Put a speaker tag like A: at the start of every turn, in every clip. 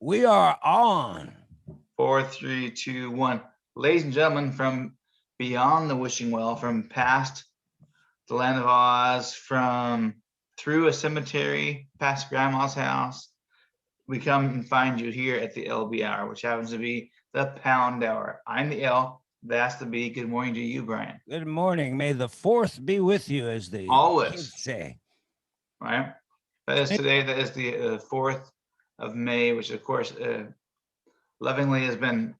A: We are on.
B: 4, 3, 2, 1. Ladies and gentlemen, from beyond the wishing well, from past the land of Oz, from through a cemetery, past grandma's house, we come and find you here at the LB Hour, which happens to be the Pound Hour. I'm the L, that's the B. Good morning to you, Brian.
A: Good morning. May the fourth be with you, as the
B: Always.
A: kids say.
B: Right? That is today, that is the 4th of May, which of course lovingly has been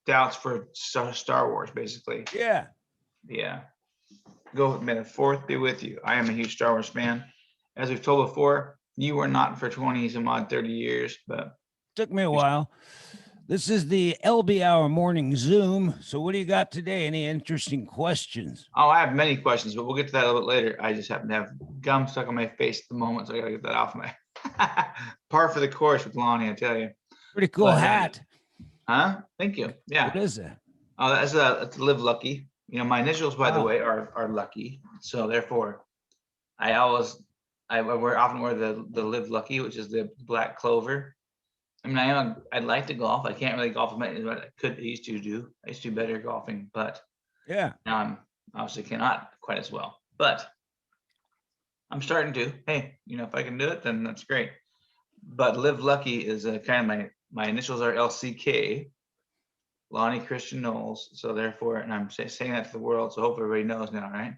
B: doubts for Star Wars, basically.
A: Yeah.
B: Yeah. Go, may the 4th be with you. I am a huge Star Wars fan. As we've told before, you were not for 20 some odd 30 years, but
A: Took me a while. This is the LB Hour morning Zoom. So what do you got today? Any interesting questions?
B: oh, I have many questions, but we'll get to that a little bit later. I just happen to have gum stuck on my face at the moment, so I gotta get that off my par for the course with Lonnie, I tell you.
A: Pretty cool
B: But,
A: hat.
B: Huh? Thank you. Yeah.
A: What is that?
B: Oh, that's Live Lucky. You know, my initials, by the
A: Oh.
B: way, are Lucky. So therefore, I often wear the Live Lucky, which is the black clover. I mean, I'd like to golf. I can't really golf as much as I used to do. I used to do better golfing, but
A: Yeah.
B: now I'm obviously cannot quite as well. But I'm starting to. Hey, you know, if I can do it, then that's great. But Live Lucky is kind of my initials are LCK, Lonnie Christian Knowles. So therefore, and I'm saying that to the world, so hopefully everybody knows now, right?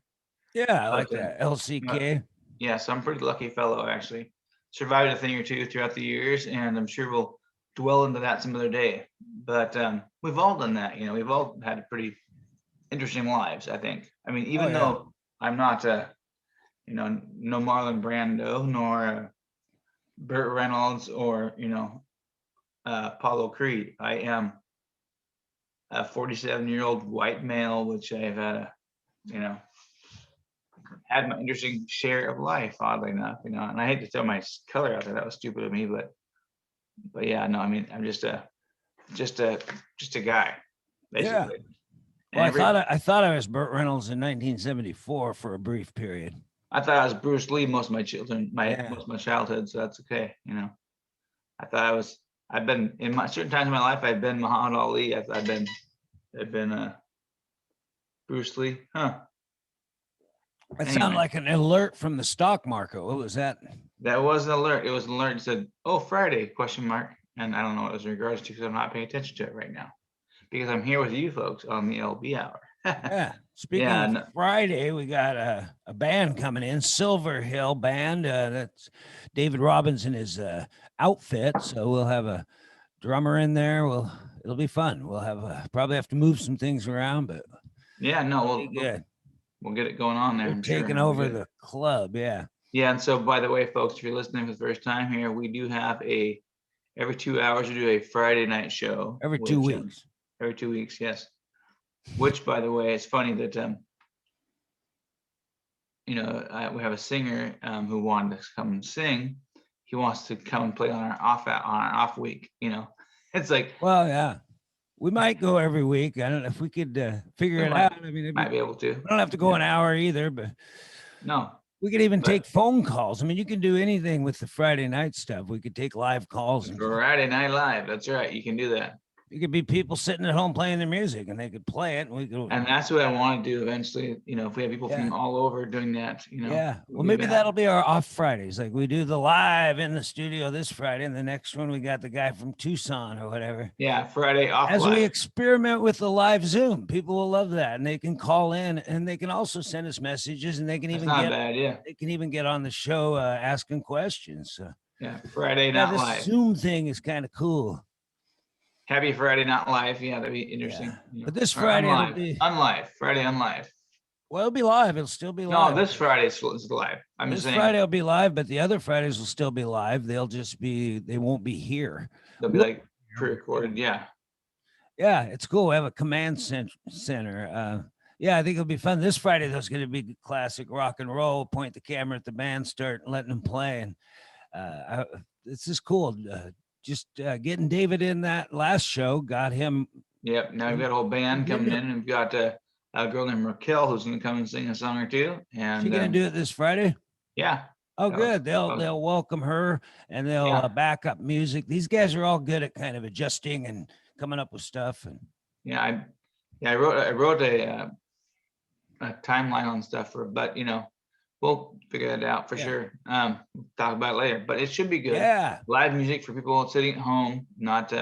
A: Yeah, I like
B: Okay.
A: that. LCK.
B: Yeah, so I'm a pretty lucky fellow, actually. Survived a thing or two throughout the years, and I'm sure we'll dwell into that some other day. But we've all done that, you know. We've all had pretty interesting lives, I think. I mean, even
A: yeah.
B: though I'm not, you know, no Marlon Brando, nor Burt Reynolds, or you know, Apollo Creed. I am a 47-year-old white male, which I've you know, had my interesting share of life, oddly enough, you know. And I hate to throw my color out there; that was stupid of me, but yeah, no, I mean, I'm just a guy, basically.
A: Well,
B: And
A: I thought I was Burt Reynolds in 1974 for a brief period.
B: I thought I was Bruce Lee most of my
A: Yeah.
B: most of my childhood, so that's okay, you know. I thought I've been in my certain times in my life. I've been Muhammad Ali. I've been Bruce Lee, huh?
A: That
B: Anyway.
A: sounded like an alert from the stock market. What was that?
B: That was an alert. It was an alert that said, "Oh, Friday?" question mark. And I don't know what it was in regards to because I'm not paying attention to it right now. Because I'm here with you folks on the LB Hour.
A: Yeah. Speaking of Friday, we got a band coming in, Silver Hill Band. That's David Robbins in his outfit. So we'll have a drummer in there. It'll be fun. We'll have probably have to move some things around, but
B: yeah, no, we'll get it going on there.
A: We're taking over the club. Yeah.
B: Yeah. And so, by the way, folks, if you're listening for the first time here, we do have every 2 hours, we do a Friday night show.
A: Every 2 weeks.
B: Every 2 weeks, yes. Which, by the way, it's funny that you know, we have a singer who wanted to come and sing. He wants to come and play on our off week. You know, it's like,
A: well, yeah, we might go every week. I don't know if we could figure it out. I mean,
B: might be able to.
A: We don't have to go an hour either, but
B: no,
A: we could even take phone calls. I mean, you can do anything with the Friday night stuff. We could take live calls.
B: Friday Night Live. That's right. You can do that.
A: It could be people sitting at home playing their music, and they could play it,
B: and that's what I want to do eventually. You know, if we have people from all over doing that, you know.
A: Yeah. Well, maybe that'll be our off Fridays. Like we do the live in the studio this Friday, and the next one we got the guy from Tucson or whatever.
B: Yeah, Friday off.
A: As we experiment with the live Zoom, people will love that, and they can call in, and they can also send us messages, and they can They can even get on the show asking questions. So.
B: Yeah, Friday Night Live.
A: Zoom thing is kind of cool.
B: Happy Friday Not Live. Yeah, that'd be interesting. Yeah.
A: You know. But this Friday
B: it'll be unlive. Friday unlive.
A: Well, it'll be live. It'll still be live.
B: No, this Friday is live. I'm just saying.
A: This Friday will be live, but the other Fridays will still be live. They won't be here.
B: They'll be like pre-recorded. Yeah.
A: Yeah, it's cool. We have a command center. Yeah, I think it'll be fun. This Friday, there's going to be classic rock and roll. Point the camera at the band, start letting them play, and this is cool. Just getting David in that last show got him.
B: Yep. Now we've got a whole band coming in, and we've got a girl named Raquel who's going to come and sing a song or two. And
A: she's going to do it this Friday.
B: Yeah.
A: Oh,
B: That was-
A: good. They'll
B: that was-
A: they'll welcome her and they'll
B: Yeah.
A: back up music. These guys are all good at kind of adjusting and coming up with stuff. And
B: Yeah, I wrote a timeline on stuff but we'll figure that out for
A: Yeah.
B: sure. Talk about it later, but it should be good.
A: yeah,
B: Live music for people sitting at home, not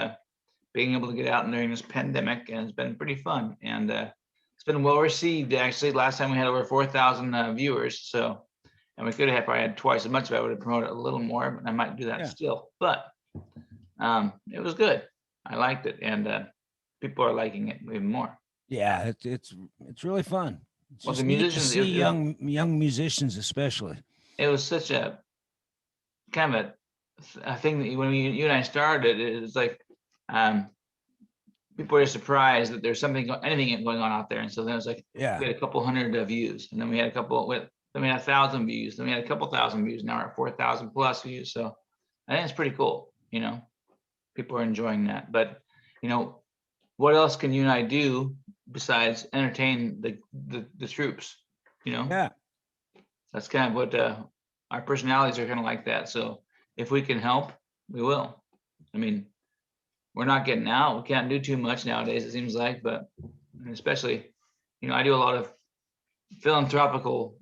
B: being able to get out during this pandemic, and it's been pretty fun. And it's been well received. Actually, last time we had over 4,000 viewers, so and we could have probably had twice as much if I would have promoted it a little more, but I might do that
A: Yeah.
B: still. But it was good. I liked it, and people are liking it even more.
A: yeah, it's really fun. It's
B: Well,
A: just
B: the
A: neat to
B: musicians,
A: see young musicians, especially.
B: it was such a kind of a thing that when you and I started, it was like people were surprised that there's anything going on out there. And so then it was like
A: Yeah,
B: we had a couple hundred views, and then we had then we had 1,000 views, then we had a couple thousand views. Now we're at 4,000 plus views. So I think it's pretty cool. People are enjoying that. But what else can you and I do besides entertain the troops?
A: yeah,
B: That's kind of what our personalities are kind of like that. So if we can help, we will. I mean, we're not getting out. We can't do too much nowadays, it seems like, but especially, I do a lot of philanthropical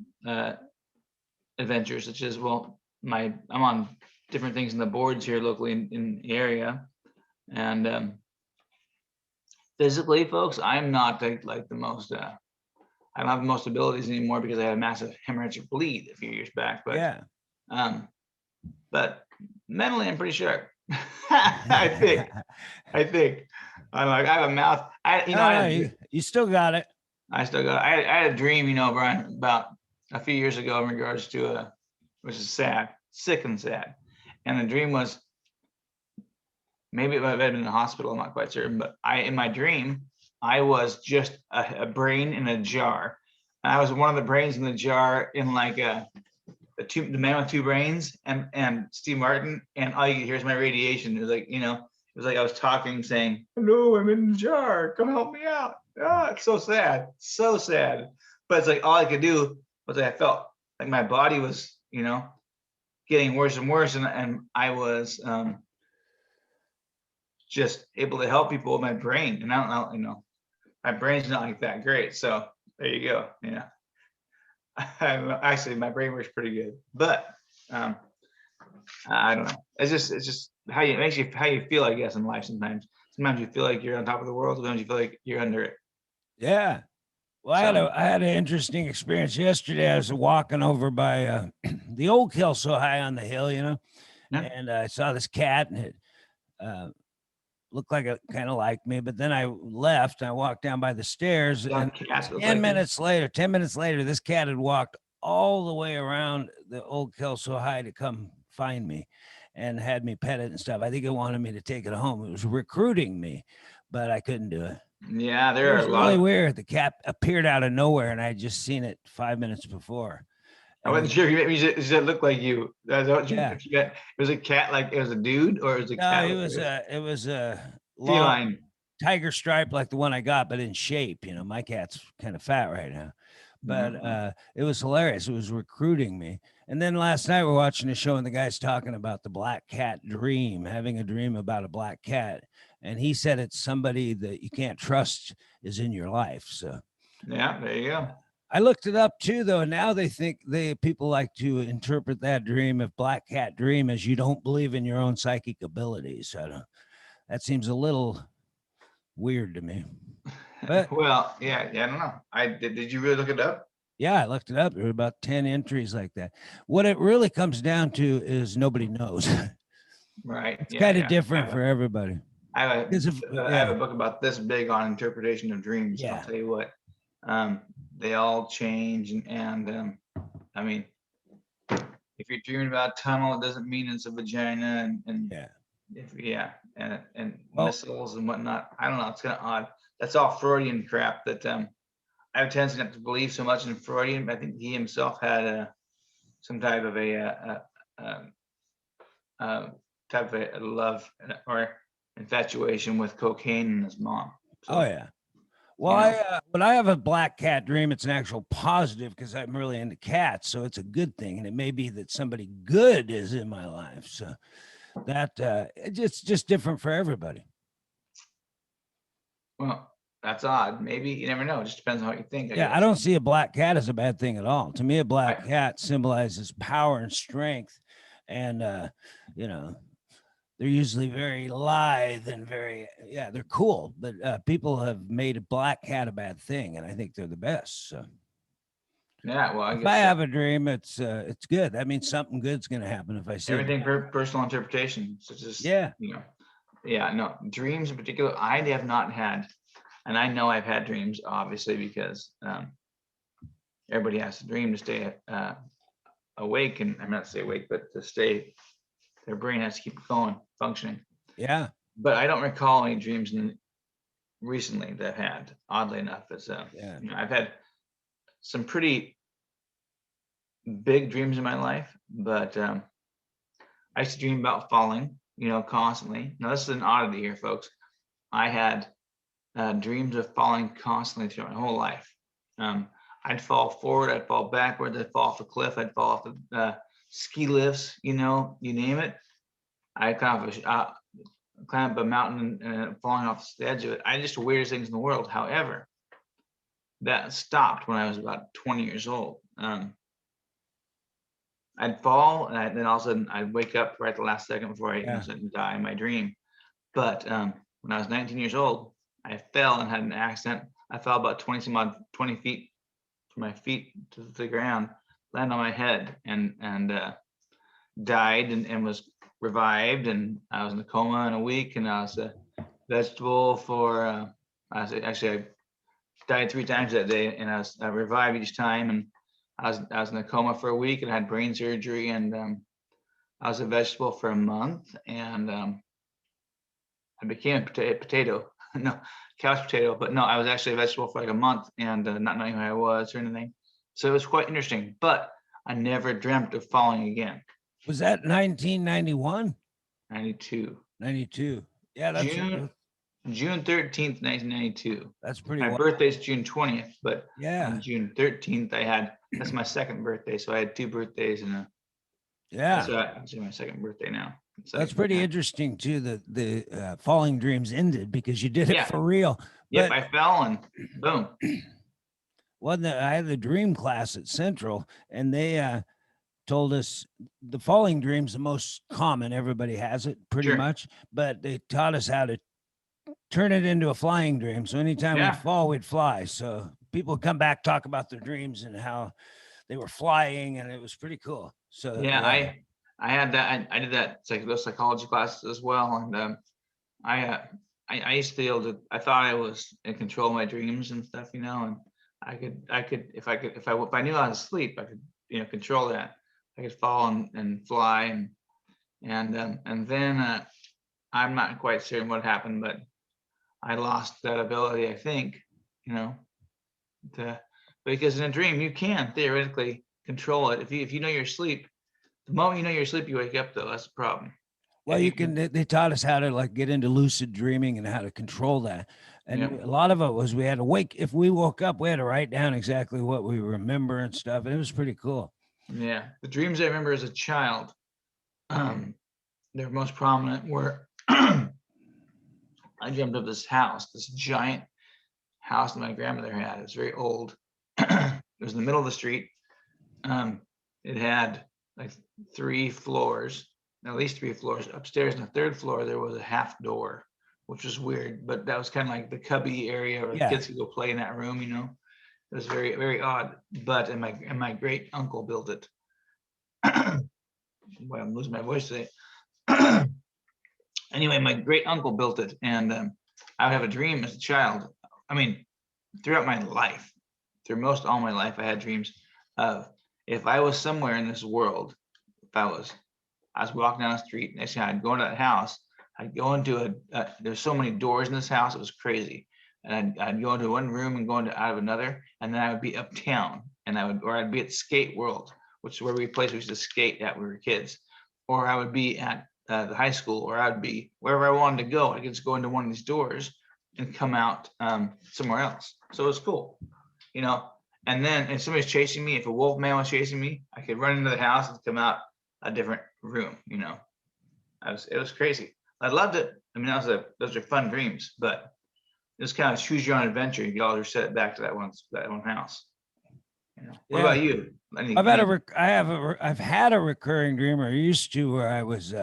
B: adventures, such as, I'm on different things in the boards here locally in the area. And physically, folks, I'm not like the most, I don't have the most abilities anymore because I had a massive hemorrhagic bleed a few years back. But
A: yeah.
B: but mentally, I'm pretty sharp. I think. I'm like, I have a mouth.
A: You still got it.
B: I still got. I had a dream, Brian, about a few years ago in regards to which is sad, sick and sad. And the dream was maybe it might have been in the hospital. I'm not quite certain, but in my dream, I was just a brain in a jar. And I was one of the brains in the jar in like the Man with Two Brains and Steve Martin, and all you could hear is my radiation. It was like, it was like I was talking, saying, "Hello, I'm in the jar. Come help me out." Ah, it's so sad, so sad. But it's like all I could do was I felt like my body was, getting worse and worse, and I was just able to help people with my brain. And I don't know, my brain's not like that great. So there you go. Yeah. Actually, my brain works pretty good, but I don't know. It's just how it makes you how you feel, I guess, in life. Sometimes you feel like you're on top of the world. Sometimes you feel like you're under it.
A: Yeah. Well, I had an interesting experience yesterday. I was walking over by the old Kelso High on the hill,
B: Yeah.
A: and I saw this cat, and it looked like it kind of liked me. But then I left. And I walked down by the stairs, and 10 minutes later, this cat had walked all the way around the old Kelso High to come find me, and had me pet it and stuff. I think it wanted me to take it home. It was recruiting me, but I couldn't do it.
B: Yeah,
A: It
B: there are
A: was
B: a lot.
A: really weird. The cat appeared out of nowhere, and I had just seen it 5 minutes before.
B: I wasn't sure if it looked like you. That's what
A: Yeah.
B: if you got. It was a cat, like it was a dude, or it was a
A: No,
B: cat?
A: it was a long
B: Feline.
A: tiger stripe like the one I got, but in shape. My cat's kind of fat right now. But it was hilarious. It was recruiting me. And then last night we're watching a show, and the guy's talking about the black cat dream, having a dream about a black cat. And he said it's somebody that you can't trust is in your life. So
B: Yeah, there you go.
A: I looked it up too, though. Now they think people like to interpret that dream of black cat dream as you don't believe in your own psychic abilities. That seems a little weird to me. But
B: Well, yeah, I don't know. Did you really look it up?
A: yeah, I looked it up. There were about 10 entries like that. What it really comes down to is nobody knows.
B: Right.
A: It's kind of different for everybody.
B: I have
A: Because if
B: I have a book about this big on interpretation of dreams.
A: Yeah.
B: I'll tell you what, they all change, and I mean, if you're dreaming about a tunnel, it doesn't mean it's a vagina, and
A: yeah.
B: and
A: Well-
B: missiles and whatnot. I don't know. It's kind of odd. That's all Freudian crap that I have a tendency not to believe so much in Freudian. I think he himself had some type of a love or infatuation with cocaine and his mom. So,
A: Oh yeah. Well,
B: you know?
A: when I have a black cat dream, it's an actual positive because I'm really into cats, so it's a good thing. And it may be that somebody good is in my life, so that it's just different for everybody.
B: Well, that's odd. Maybe you never know. It just depends on what you think, I
A: Yeah, I
B: guess.
A: don't see a black cat as a bad thing at all. To me, a
B: I,
A: black cat symbolizes power and strength, and you know, they're usually very lithe and very yeah, they're cool. But people have made a black cat a bad thing, and I think they're the best. So
B: yeah, well, I
A: if I
B: guess
A: have a dream, it's good. That means something good's gonna happen if I see it.
B: everything per personal interpretation. So just,
A: Yeah,
B: yeah, no, dreams in particular, I have not had, and I know I've had dreams, obviously, because everybody has to dream to stay awake, and I'm not to say awake, but to stay, their brain has to keep going, functioning.
A: yeah,
B: But I don't recall any dreams recently that I've had, oddly enough.
A: yeah.
B: I've had some pretty big dreams in my life, but I used to dream about falling, constantly. Now, this is an oddity here, folks. I had dreams of falling constantly throughout my whole life. Um, I'd fall forward, I'd fall backwards, I'd fall off a cliff, I'd fall off the ski lifts, you name it. I climb up a mountain and falling off the edge of it. I just the weirdest things in the world. However, that stopped when I was about 20 years old. I'd fall, and then all of a sudden I'd wake up right at the last second before I
A: Yeah.
B: suddenly die in my dream. But when I was 19 years old, I fell and had an accident. I fell about 20 feet from my feet to the ground, landed on my head, and died and was revived. And I was in a coma in a week, and I was a vegetable for. I died 3 times that day, and I was revived each time. And I was in a coma for a week and had brain surgery, and I was a vegetable for a month, and I became a potato. No, couch potato, but no, I was actually a vegetable for like a month, and not knowing who I was or anything. So it was quite interesting, but I never dreamt of falling again.
A: Was that 1991?
B: 92.
A: 92. Yeah,
B: June June 13th, 1992.
A: that's pretty
B: My
A: wild.
B: birthday's June 20th, but
A: Yeah,
B: on June 13th, that's my second birthday. So I had two birthdays, and
A: yeah.
B: that's actually my second birthday now. It's
A: That's
B: like,
A: pretty interesting too. The falling dreams ended because you did it
B: yeah,
A: for real.
B: yep,
A: But
B: I fell and boom.
A: I had the dream class at Central, and they told us the falling dream's the most common. Everybody has it pretty
B: Sure.
A: much, but they taught us how to turn it into a flying dream. So anytime we'd
B: Yeah.
A: fall, we'd fly. So people would come back, talk about their dreams and how they were flying, and it was pretty cool. So
B: Yeah,
A: yeah,
B: I had that. I did that those psychology classes as well, and I, uh, I used to be able to. I thought I was in control of my dreams and stuff, and I could if I knew how to sleep, I could control that. I could fall and fly, and then I'm not quite certain what happened, but I lost that ability. I think, you know, to because in a dream you can theoretically control it if you know you're asleep. The moment you know you're asleep, you wake up though. That's the problem.
A: well,
B: If you
A: you
B: can,
A: can. They taught us how to like get into lucid dreaming and how to control that. And
B: yeah,
A: a lot of it was we had to wake. If we woke up, we had to write down exactly what we remember and stuff. And it was pretty cool.
B: yeah. The dreams I remember as a child, their most prominent were I dreamt of this house, this giant house that my grandmother had. It was very old. It was in the middle of the street. Um, it had like 3 floors, at least 3 floors. Upstairs on the third floor, there was a half door, which was weird, but that was kind of like the cubby area where the
A: Yeah.
B: kids could go play in that room. It was very, very odd. But and my great uncle built it. Boy, I'm losing my voice today. Anyway, my great uncle built it, and I would have a dream as a child. I mean, throughout my life, through most all my life, I had dreams of if I was somewhere in this world, if I was walking down the street, next thing I'd go into that house, I'd go into there's so many doors in this house, it was crazy. And I'd go into one room and go into out of another, and then I would be uptown, and I'd be at Skate World, which is where we used to skate at when we were kids, or I would be at the high school, or I would be wherever I wanted to go. I could just go into one of these doors, and come out somewhere else. So it was cool, you know. And then if somebody's chasing me, if a wolf man was chasing me, I could run into the house and come out a different room, you know. It was crazy. I loved it. I mean, those are fun dreams, but it's kind of choose your own adventure. You always set it back to that one house. You know. What
A: Yeah.
B: about you?
A: I've had a recurring dream, or used to, where I was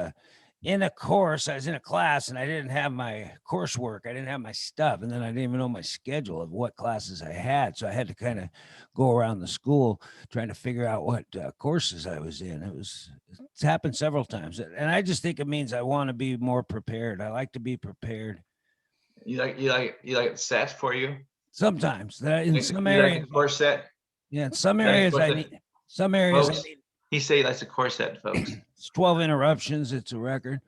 A: in a course. I was in a class and I didn't have my coursework. I didn't have my stuff, and then I didn't even know my schedule of what classes I had. So I had to kind of go around the school trying to figure out what courses I was in. It's happened several times, and I just think it means I want to be more prepared. I like to be prepared.
B: You like it set for you?
A: Sometimes that in some
B: You like
A: areas,
B: a corset?
A: yeah, in some
B: Like a
A: areas I
B: corset?
A: need. Some areas I
B: Folks,
A: need.
B: he say he likes a corset, folks.
A: It's 12 interruptions. It's a record.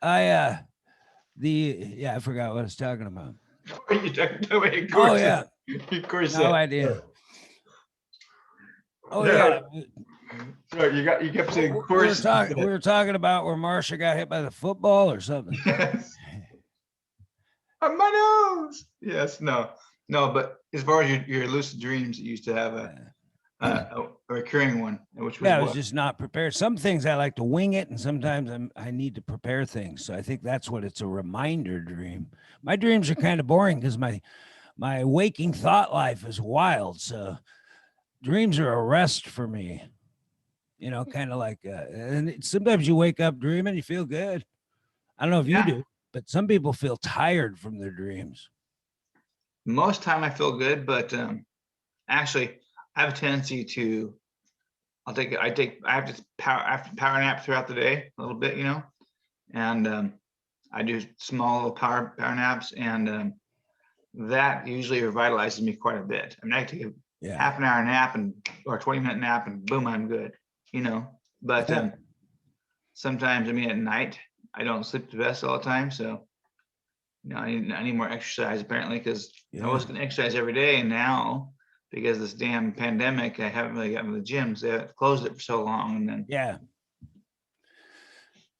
A: I forgot what I was talking about.
B: You talking about a
A: Oh
B: corset?
A: yeah,
B: Corset.
A: no idea. Oh
B: Yeah.
A: yeah,
B: Sorry, you kept saying
A: we
B: corset.
A: were talking about where Marsha got hit by the football or something.
B: Yes. On my nose. Yes, no, but as far as your lucid dreams, you used to have a recurring one, which was
A: Yeah, I was
B: what?
A: just not prepared. Some things I like to wing it, and sometimes I need to prepare things. So I think that's what it's a reminder dream. My dreams are kind of boring because my waking thought life is wild. So dreams are a rest for me. You know, kind of like, sometimes you wake up dreaming, you feel good. I don't know if you
B: Yeah.
A: do, but some people feel tired from their dreams.
B: Most time I feel good, but actually I have a tendency to I have to power nap throughout the day a little bit, you know, and I do small little power naps, and that usually revitalizes me quite a bit. I mean, I take a half an hour nap or 20-minute nap, and boom, I'm good, you know. But sometimes, I mean, at night I don't sleep the best all the time, so you know, I need more exercise apparently, because I was going to exercise every day, and now because of this damn pandemic, I haven't really gotten to the gyms. They closed it for so long, and then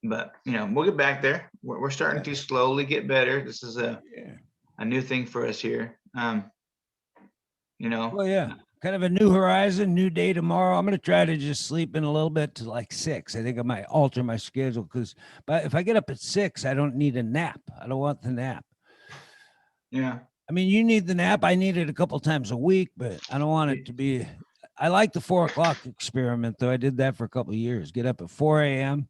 B: but you know, we'll get back there. We're starting to slowly get better. This is a new thing for us here. You know.
A: Well, yeah, kind of a new horizon, new day tomorrow. I'm going to try to just sleep in a little bit to like 6. I think I might alter my schedule but if I get up at 6, I don't need a nap. I don't want the nap.
B: Yeah.
A: I mean, you need the nap. I need it a couple times a week, but I don't want it to be. I like the 4 o'clock experiment, though. I did that for a couple of years. Get up at 4 a.m.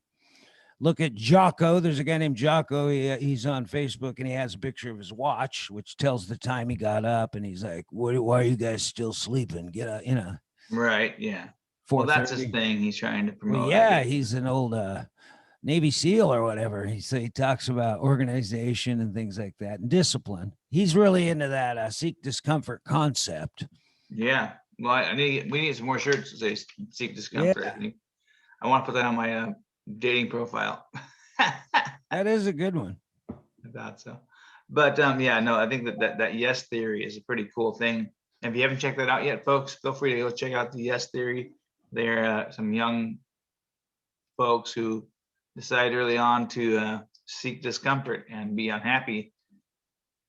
A: Look at Jocko. There's a guy named Jocko. He's on Facebook, and he has a picture of his watch, which tells the time he got up. And he's like, why are you guys still sleeping? Get up, you know.
B: Right. Yeah. Well, that's his thing. He's trying to promote.
A: Well, yeah, he's an old Navy SEAL or whatever. He talks about organization and things like that, and discipline. He's really into that seek discomfort concept.
B: Yeah. Well, we need some more shirts that say seek discomfort.
A: Yeah.
B: I think I want to put that on my dating profile.
A: That is a good one.
B: I thought so. But yeah, no, I think that yes theory is a pretty cool thing. And if you haven't checked that out yet, folks, feel free to go check out the yes theory. They're some young folks who decide early on to seek discomfort and be unhappy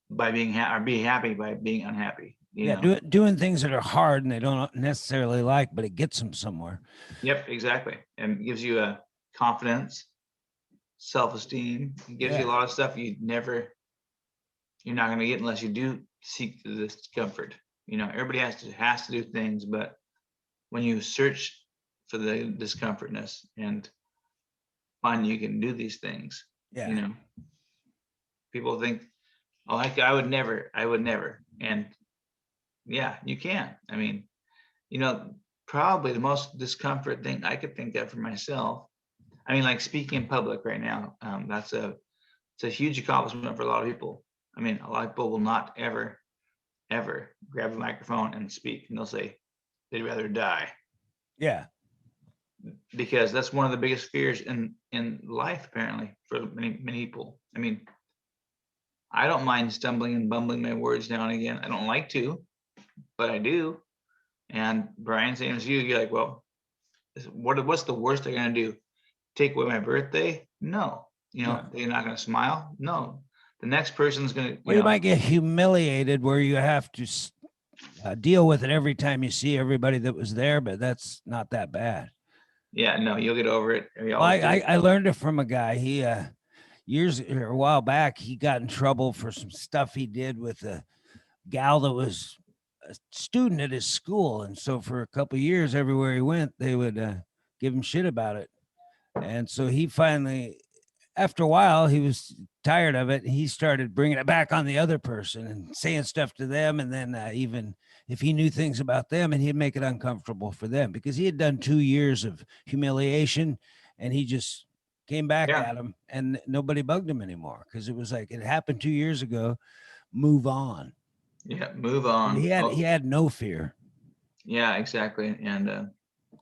B: by being or be happy by being unhappy. You know?
A: Doing things that are hard and they don't necessarily like, but it gets them somewhere.
B: Yep, exactly. And gives you a confidence, self-esteem. It gives you a lot of stuff you're not going to get unless you do seek the discomfort. You know, everybody has to do things, but when you search for the discomfortness and find you can do these things, you know, people think, oh, I would never. And yeah, you can. I mean, you know, probably the most discomfort thing I could think of for myself, I mean, like speaking in public right now, it's a huge accomplishment for a lot of people. I mean, a lot of people will not ever grab a microphone and speak, and they'll say they'd rather die.
A: Yeah.
B: Because that's one of the biggest fears in life, apparently, for many people. I mean, I don't mind stumbling and bumbling my words now and again. I don't like to, but I do. And Brian, same as you, you're like, well, what's the worst they're gonna do? Take away my birthday? No. You know, they're not gonna smile? No. the next person's gonna,
A: Well, you might get humiliated where you have to deal with it every time you see everybody that was there, but that's not that bad.
B: yeah, no, you'll get over it. We
A: Well,
B: always do.
A: I learned it from a guy. He years or a while back, he got in trouble for some stuff he did with a gal that was a student at his school, and so for a couple of years, everywhere he went, they would give him shit about it. And so he finally, after a while, he was tired of it. And he started bringing it back on the other person and saying stuff to them. And then even if he knew things about them, and he'd make it uncomfortable for them because he had done 2 years of humiliation, and he just came back
B: Yeah.
A: at him, and nobody bugged him anymore because it was like it happened 2 years ago. Move on.
B: Yeah, move on.
A: He had no fear.
B: Yeah, exactly. And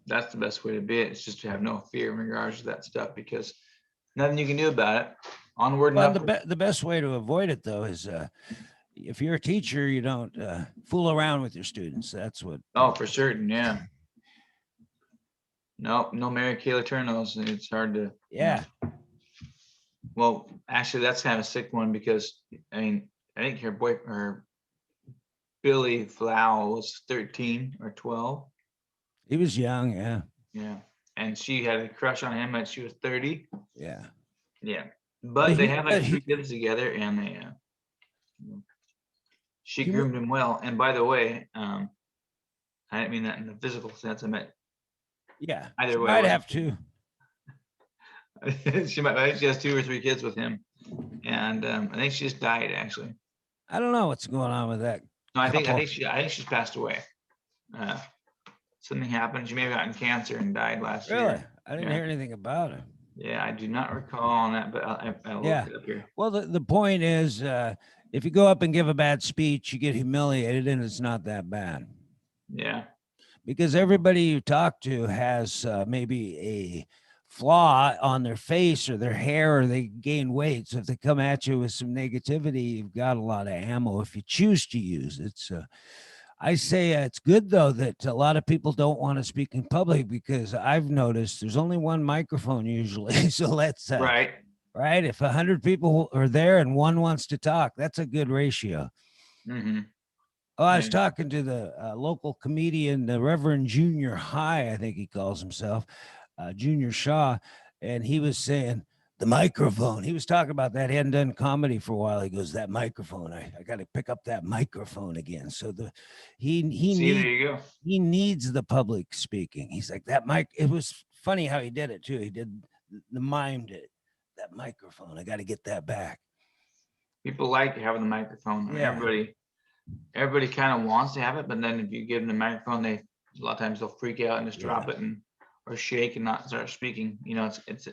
B: that's the best way to be. It's just to have no fear in regards to that stuff because nothing you can do about it. Onward and
A: Well,
B: upward.
A: the best way to avoid it though is if you're a teacher, you don't fool around with your students. That's what.
B: Oh, for certain. Yeah. No, no Mary Kay Letourneau's. It's hard to.
A: Yeah.
B: Well, actually, that's kind of a sick one because I mean, I think her Billy Flau was 13 or 12.
A: He was young. Yeah.
B: Yeah, and she had a crush on him when she was 30.
A: Yeah.
B: Yeah, but
A: But
B: they
A: he-
B: have
A: but
B: like
A: he-
B: 3 kids together, and they she
A: He wa-
B: groomed him well. And by the way, I didn't mean that in the physical sense. I meant
A: Yeah.
B: Either
A: She
B: way,
A: might
B: it
A: have to.
B: she has 2 or 3 kids with him, and I think she just died actually.
A: I don't know what's going on with that.
B: No, I think
A: Couple.
B: she's passed away. Something happened. She may have gotten cancer and died last
A: Really?
B: year.
A: I didn't
B: Yeah.
A: hear anything about it.
B: Yeah, I do not recall on that, but I'll
A: Yeah.
B: look it up here.
A: Well, the point is, if you go up and give a bad speech, you get humiliated, and it's not that bad.
B: Yeah,
A: Because everybody you talk to has maybe a flaw on their face or their hair, or they gain weight. So if they come at you with some negativity, you've got a lot of ammo if you choose to use it. So I say it's good though that a lot of people don't want to speak in public because I've noticed there's only one microphone usually. So let's
B: right.
A: right. If 100 people are there and one wants to talk, that's a good ratio.
B: Hmm.
A: Oh, I was
B: Yeah.
A: talking to the local comedian, the Reverend Junior High, I think he calls himself, Junior Shaw, and he was saying the microphone. He was talking about that. He hadn't done comedy for a while. He goes, that microphone. I got to pick up that microphone again. So he
B: See, there
A: needs
B: you go.
A: he needs the public speaking. He's like that mic. It was funny how he did it too. He did the mimed it. That microphone. I got to get that back.
B: People like having the microphone. I mean,
A: Yeah.
B: everybody kind of wants to have it, but then if you give them the microphone, a lot of times they'll freak out and just drop it and or shake and not start speaking. You know, it's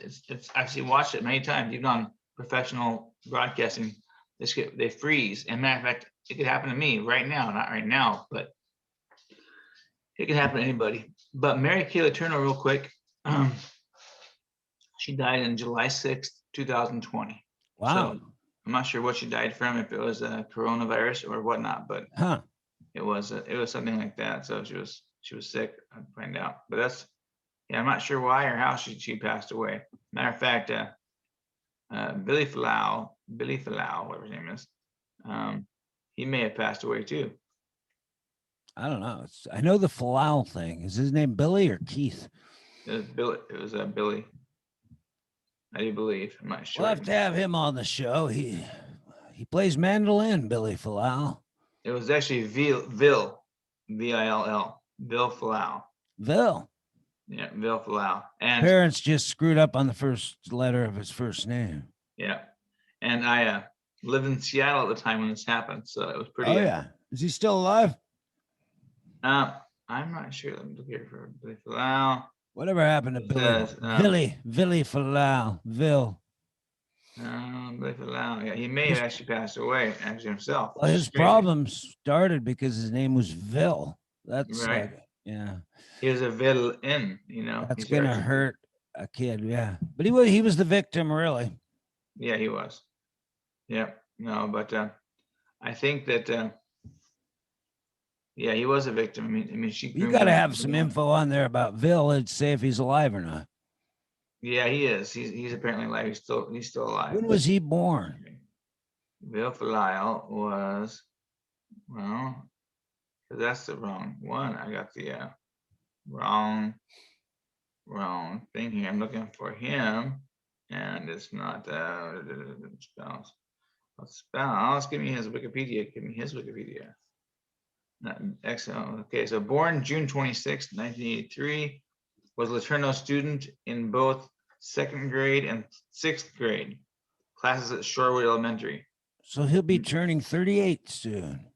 B: I've seen watched it many times, even on professional broadcasting. They freeze. And matter of fact, it could happen to me right now, not right now, but it can happen to anybody. But Mary Kay Letourneau, real quick, she died on July 6th, 2020.
A: Wow.
B: So I'm not sure what she died from, if it was a coronavirus or whatnot, but
A: Huh.
B: it was something like that. So she was sick. I'd find out, but I'm not sure why or how she passed away. Matter of fact, Billy Flau, whatever his name is, he may have passed away too.
A: I don't know. I know the Falal thing. Is his name Billy or Keith?
B: It was Billy. Billy. I do believe. I'm not sure.
A: We'll have to have him on the show. He plays mandolin, Billy Falal.
B: It was actually Vill, V-I-L-L, Bill Flau.
A: Bill.
B: Yeah, Bill Flau. And
A: Parents just screwed up on the first letter of his first name.
B: yeah, and I lived in Seattle at the time when this happened, so it was pretty.
A: Oh yeah. Is he still alive?
B: I'm not sure. Let me look here for Billy Flau.
A: Whatever happened to
B: It
A: Billy?
B: says,
A: Billy Falal. Bill.
B: Billy Flau. Yeah, he may have actually passed away actually himself.
A: Well, his
B: It's crazy.
A: problems started because his name was Vil. That's
B: Right.
A: yeah.
B: He was a villain, you know.
A: That's
B: He's
A: gonna
B: actually-
A: hurt a kid. Yeah. But he was the victim, really.
B: Yeah, he was. Yeah, no, but I think that yeah, he was a victim. I mean, she.
A: You
B: groomed
A: got to
B: him.
A: have some info on there about Vil and say if he's alive or not.
B: Yeah, he is. He's apparently alive. He's still alive.
A: When was he born?
B: Bill Falau was, well, that's the wrong one. I got the wrong thing here. I'm looking for him, and it's not spells. Let's give me his Wikipedia. Give me his Wikipedia. Excellent. Okay, so born June 26, 1983, was Laterno student in both second grade and sixth grade classes at Shorewood Elementary.
A: So he'll be turning 38 soon.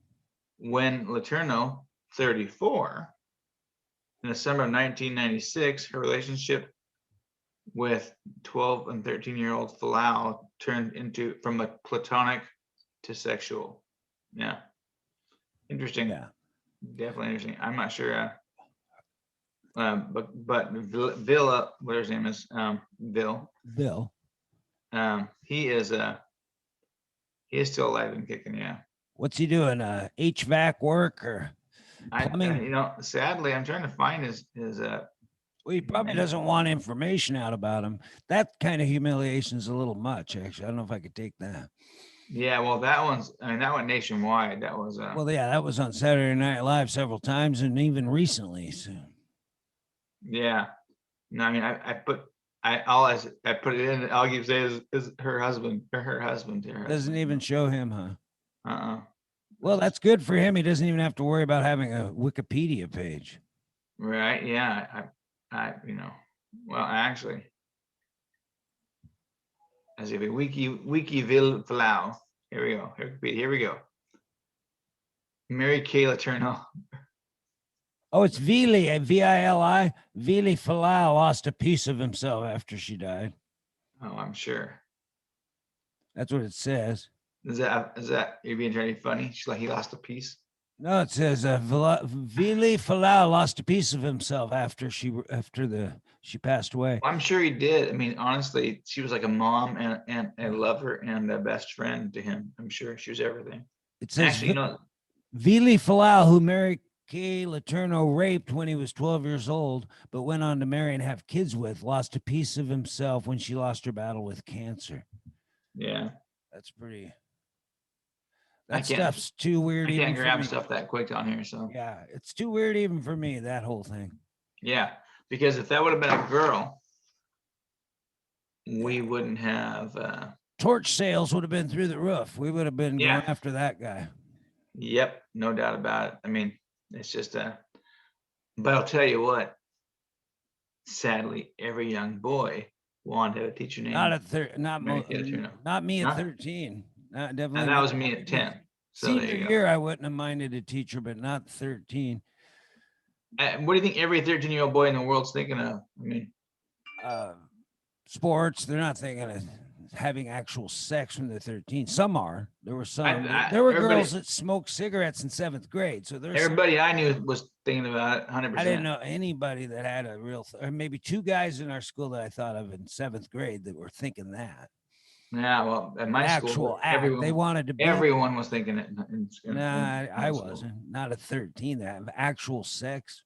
B: When Laterno, 34, in the summer of 1996, her relationship with 12 and 13-year-old Falau turned into from a platonic to sexual. Yeah. Interesting.
A: Yeah.
B: Definitely interesting. I'm not sure. But Villa, what his name is, Bill. He is still alive and kicking. Yeah.
A: What's he doing? HVAC work or plumbing?
B: Sadly, I'm trying to find his.
A: Well, he probably doesn't want information out about him. That kind of humiliation is a little much, actually. I don't know if I could take that.
B: Yeah, well, that went nationwide. That was.
A: Well, yeah, that was on Saturday Night Live several times, and even recently. So.
B: Yeah, no, I mean, I put it in. All you say is her husband or her husband.
A: Doesn't even show him, huh?
B: Uh-uh.
A: Well, that's good for him. He doesn't even have to worry about having a Wikipedia page.
B: Right? Yeah. Well, actually, as if a Wikiville Falau. Here we go. Here we go. Mary Kay Letourneau.
A: Oh, it's Vili, Vili. Vili Falau lost a piece of himself after she died.
B: Oh, I'm sure.
A: That's what it says.
B: Is that you're being very funny? He lost a piece.
A: No, it says Vili Falau lost a piece of himself after she passed away.
B: Well, I'm sure he did. I mean, honestly, she was like a mom and a lover and a best friend to him. I'm sure she was everything.
A: It says Vili Falau, who Mary Kay Letourneau raped when he was 12 years old, but went on to marry and have kids with, lost a piece of himself when she lost her battle with cancer.
B: Yeah,
A: that's pretty. That stuff's too weird.
B: I can't grab stuff that quick on here. So
A: yeah, it's too weird even for me, that whole thing.
B: Yeah, because if that would have been a girl, we wouldn't have
A: torch sales would have been through the roof. We would have been going after that guy.
B: Yep, no doubt about it. I mean, it's just but I'll tell you what, sadly, every young boy wanted to have a teacher named
A: not me at 13. Definitely.
B: And that was me at 10. So
A: senior year, I wouldn't have minded a teacher, but not 13.
B: What do you think every 13-year-old boy in the world's thinking of? I mean,
A: sports. They're not thinking of having actual sex when they're 13. Some are. There were some. There were girls that smoked cigarettes in 7th grade. So there's
B: everybody I knew was thinking about it 100%.
A: I didn't know anybody that had a real, or maybe 2 guys in our school that I thought of in 7th grade that were thinking that.
B: Yeah, well, at my school,
A: they wanted to.
B: Everyone was thinking it.
A: I wasn't. Not at 13. That have actual sex.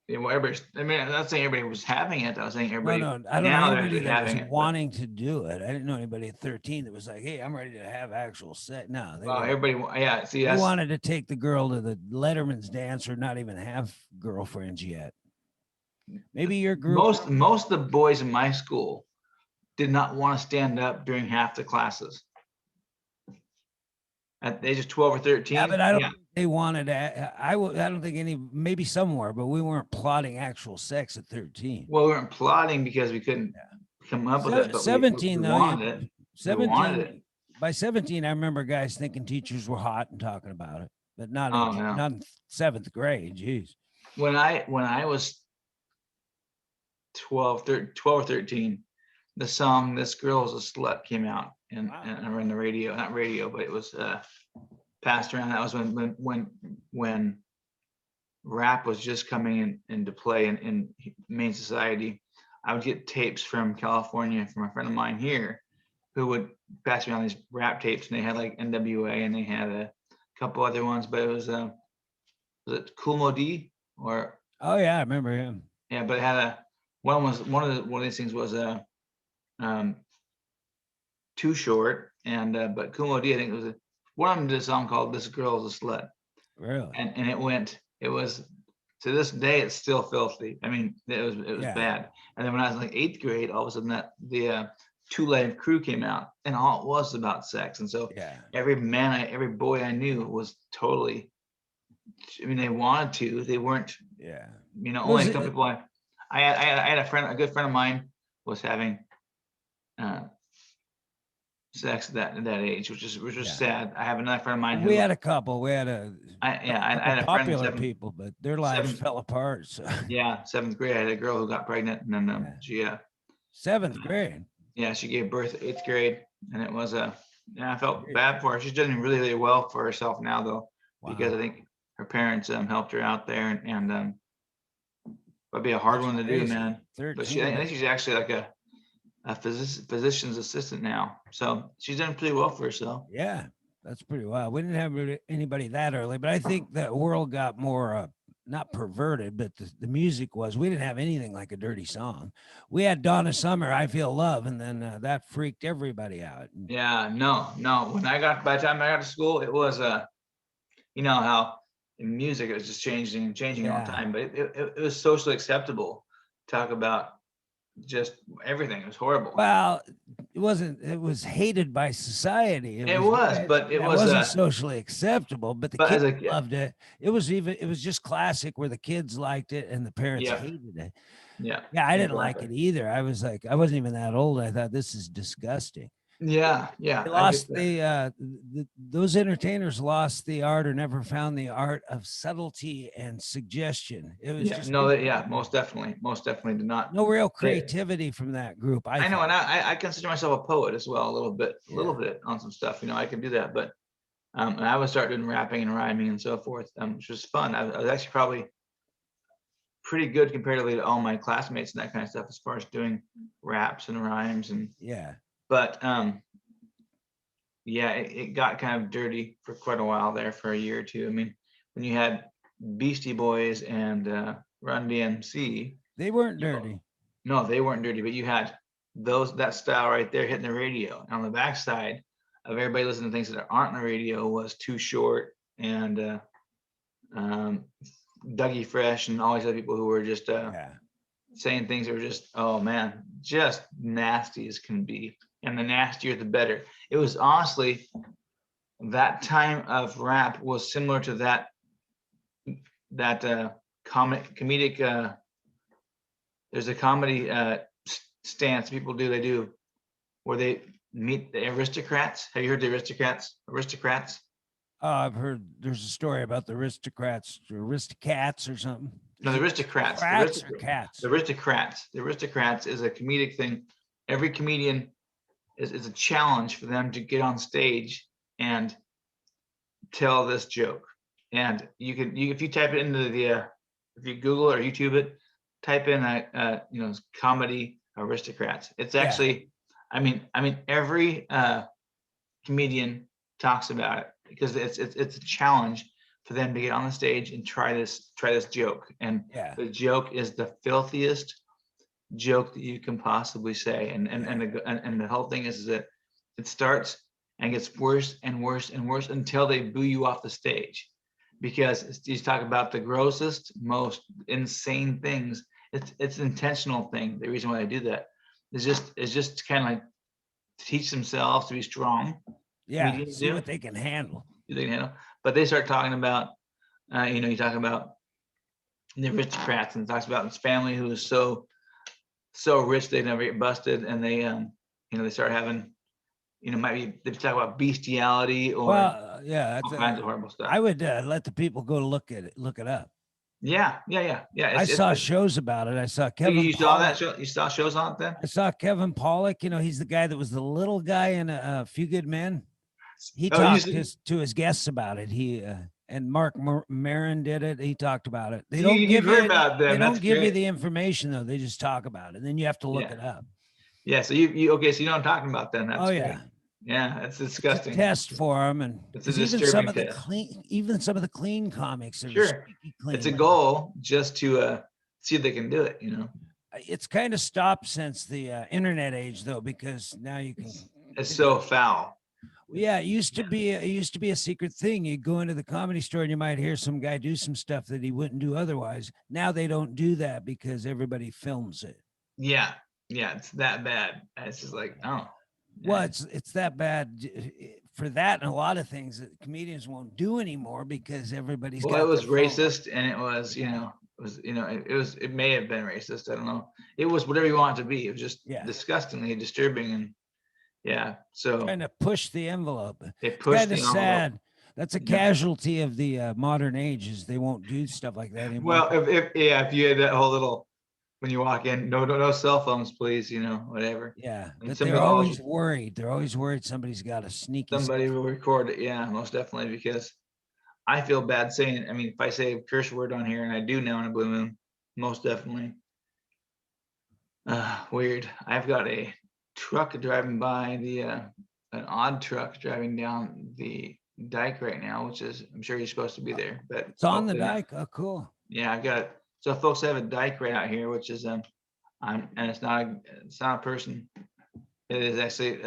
B: Yeah, well, I mean, I'm not saying everybody was having it. I was saying everybody.
A: No, I don't know anybody that was wanting to do it. I didn't know anybody at 13 that was like, "Hey, I'm ready to have actual sex." No,
B: everybody. Yeah, see,
A: they wanted to take the girl to the Letterman's dance or not even have girlfriends yet. Maybe your group.
B: Most of the boys in my school did not want to stand up during half the classes. At the age of 12 or 13.
A: Yeah, but I don't think they wanted to. I don't think any, maybe somewhere, but we weren't plotting actual sex at 13.
B: Well, we weren't plotting because we couldn't come up with it. But
A: 17
B: we
A: though.
B: Wanted it.
A: 17. By 17, I remember guys thinking teachers were hot and talking about it, but not in 7th grade. Jeez.
B: When I was 12 or 13, the song "This Girl Is a Slut" came out and on the radio, not radio, but it was passed around. That was when rap was just coming into play in main society. I would get tapes from California from a friend of mine here who would pass around these rap tapes, and they had like NWA and they had a couple other ones, but it was it Kool Moe Dee or?
A: Oh yeah, I remember him.
B: Yeah, but it had one of these things was Too Short, and but Kumo D, I think it was one of them did a song called "This Girl Is a Slut,"
A: Really?
B: and it was to this day it's still filthy. I mean, it was
A: Yeah.
B: bad. And then when I was in like eighth grade, all of a sudden that the Two Live Crew came out, and all it was about sex. And so
A: Yeah.
B: every boy I knew was totally. I mean, they wanted to. They weren't.
A: Yeah.
B: Only
A: Was
B: a couple
A: it,
B: people. I had a friend, a good friend of mine, was having uh, sex at that age, which was
A: yeah.
B: sad. I have another friend of mine
A: We
B: who
A: had a couple. We had a
B: I
A: couple
B: had a friend in
A: popular people, but their lives
B: seventh
A: fell apart. So
B: seventh grade. I had a girl who got pregnant, and then
A: yeah.
B: she
A: 7th grade.
B: yeah, she gave birth eighth grade, and it was yeah, I felt bad for her. She's doing really really well for herself now though, because I
A: Wow.
B: think her parents helped her out there, and that'd be a hard
A: That's
B: one to do,
A: crazy.
B: man. But I
A: 13.
B: think she's actually like a physician's assistant now, so she's done pretty well for herself.
A: Yeah. That's pretty wild. We didn't have anybody that early, but I think the world got more not perverted, but the music was. We didn't have anything like a dirty song. We had Donna Summer, I Feel Love, and then that freaked everybody out.
B: Yeah, no. By the time I got to school, it was you know how in music it was just changing and changing all the
A: Yeah.
B: time, but it was socially acceptable to talk about just everything. It was horrible.
A: Well, it wasn't. It was hated by society.
B: It was, but it
A: yeah, it
B: was
A: wasn't socially acceptable. But the
B: but
A: kids
B: as a kid,
A: loved it. It was even. It was just classic where the kids liked it and the parents
B: yeah,
A: hated it.
B: yeah,
A: Yeah, I didn't like
B: exactly.
A: it either. I was like, I wasn't even that old. I thought this is disgusting.
B: Yeah,
A: They
B: I get
A: lost
B: that.
A: those entertainers lost the art or never found the art of subtlety and suggestion. It was
B: Yeah,
A: just
B: no, that yeah, most definitely did not.
A: no real
B: They,
A: creativity from that group. I
B: I know, and
A: thought.
B: I consider myself a poet as well, a little
A: Yeah.
B: bit on some stuff. I can do that, but and I would start doing rapping and rhyming and so forth, which was fun. I was actually probably pretty good comparatively to all my classmates and that kind of stuff as far as doing raps and rhymes and
A: Yeah.
B: but yeah, it got kind of dirty for quite a while there for a year or two. I mean, when you had Beastie Boys and Run DMC,
A: They weren't
B: you know,
A: dirty.
B: no, they weren't dirty, but you had that style right there hitting the radio. And on the backside of everybody listening to things that aren't on the radio was Too Short and um, Dougie Fresh and all these other people who were just
A: Yeah.
B: saying things that were just, oh man, just nasty as can be. And the nastier, the better. It was honestly that time of rap was similar to that comedic. There's a comedy stance people do. They do where they meet the aristocrats. Have you heard the aristocrats? Aristocrats.
A: I've heard there's a story about the aristocrats or aristocats or something.
B: No, the aristocrats.
A: Rats or cats?
B: The aristocrats. The aristocrats is a comedic thing. Every comedian is a challenge for them to get on stage and tell this joke. And if you type it into if you Google or YouTube it, type in comedy aristocrats. It's actually, I mean every comedian talks about it because it's a challenge for them to get on the stage and try this joke. And the joke is the filthiest joke that you can possibly say. And the whole thing is that it starts and gets worse and worse and worse until they boo you off the stage, because you talk about the grossest, most insane things. It's an intentional thing. The reason why they do that is just kind of like to teach themselves to be strong.
A: Yeah, see what they can handle.
B: But they start talking about, you talk about the aristocrats, and talks about his family who is so rich they never get busted, and they they start having, they talk about bestiality or
A: Well,
B: all kinds of horrible stuff.
A: I would let the people go to look it up.
B: Yeah.
A: I saw shows about it. I saw Kevin.
B: You saw that show? You saw shows on it then?
A: I saw Kevin Pollak. He's the guy that was the little guy in A Few Good Men. He talked to his guests about it. He and Mark Maron did it. He talked about it. They don't give you about them. They don't give you the information though. They just talk about it. And then you have to look it up.
B: Yeah. So you okay? So you know what I'm talking about then? That's
A: yeah.
B: Great. Yeah, it's disgusting.
A: It's a test for them, and
B: it's a disturbing test.
A: Even some of the clean comics are
B: sure. Clean, it's a goal just to see if they can do it.
A: It's kind of stopped since the internet age though, because now you can.
B: It's so foul.
A: Yeah,
B: Yeah.
A: it used to be a secret thing. You go into the comedy store and you might hear some guy do some stuff that he wouldn't do otherwise. Now they don't do that because everybody films it.
B: Yeah, yeah, it's that bad. It's just like, oh,
A: Well,
B: yeah.
A: it's that bad for that and a lot of things that comedians won't do anymore because everybody's
B: Well, it
A: got their
B: was
A: phone.
B: racist, and it was, it was, it may have been racist. I don't know. It was whatever you want it to be. It was just
A: Yeah,
B: disgustingly disturbing, and yeah.
A: trying
B: So
A: to push the envelope.
B: it
A: It's
B: pushed
A: kind
B: the
A: of
B: envelope.
A: sad. That's a
B: Yeah.
A: casualty of the modern age is they won't do stuff like that anymore.
B: Well, if you had that whole little when you walk in, no cell phones, please, whatever.
A: Yeah,
B: And
A: but
B: somebody
A: they're
B: always
A: always worried. They're always worried somebody's got a sneaky cell
B: somebody will
A: phone.
B: record it. Yeah, most definitely, because I feel bad saying. I mean, if I say a curse word on here, and I do now in a blue moon, most definitely. Weird. I've got a truck driving by an odd truck driving down the dike right now, which is, I'm sure you're supposed to be there, but
A: It's on the
B: hopefully not.
A: dike. Oh, cool.
B: Yeah, I've got, so folks, I have a dike right out here, which is, and it's not a person. It is actually,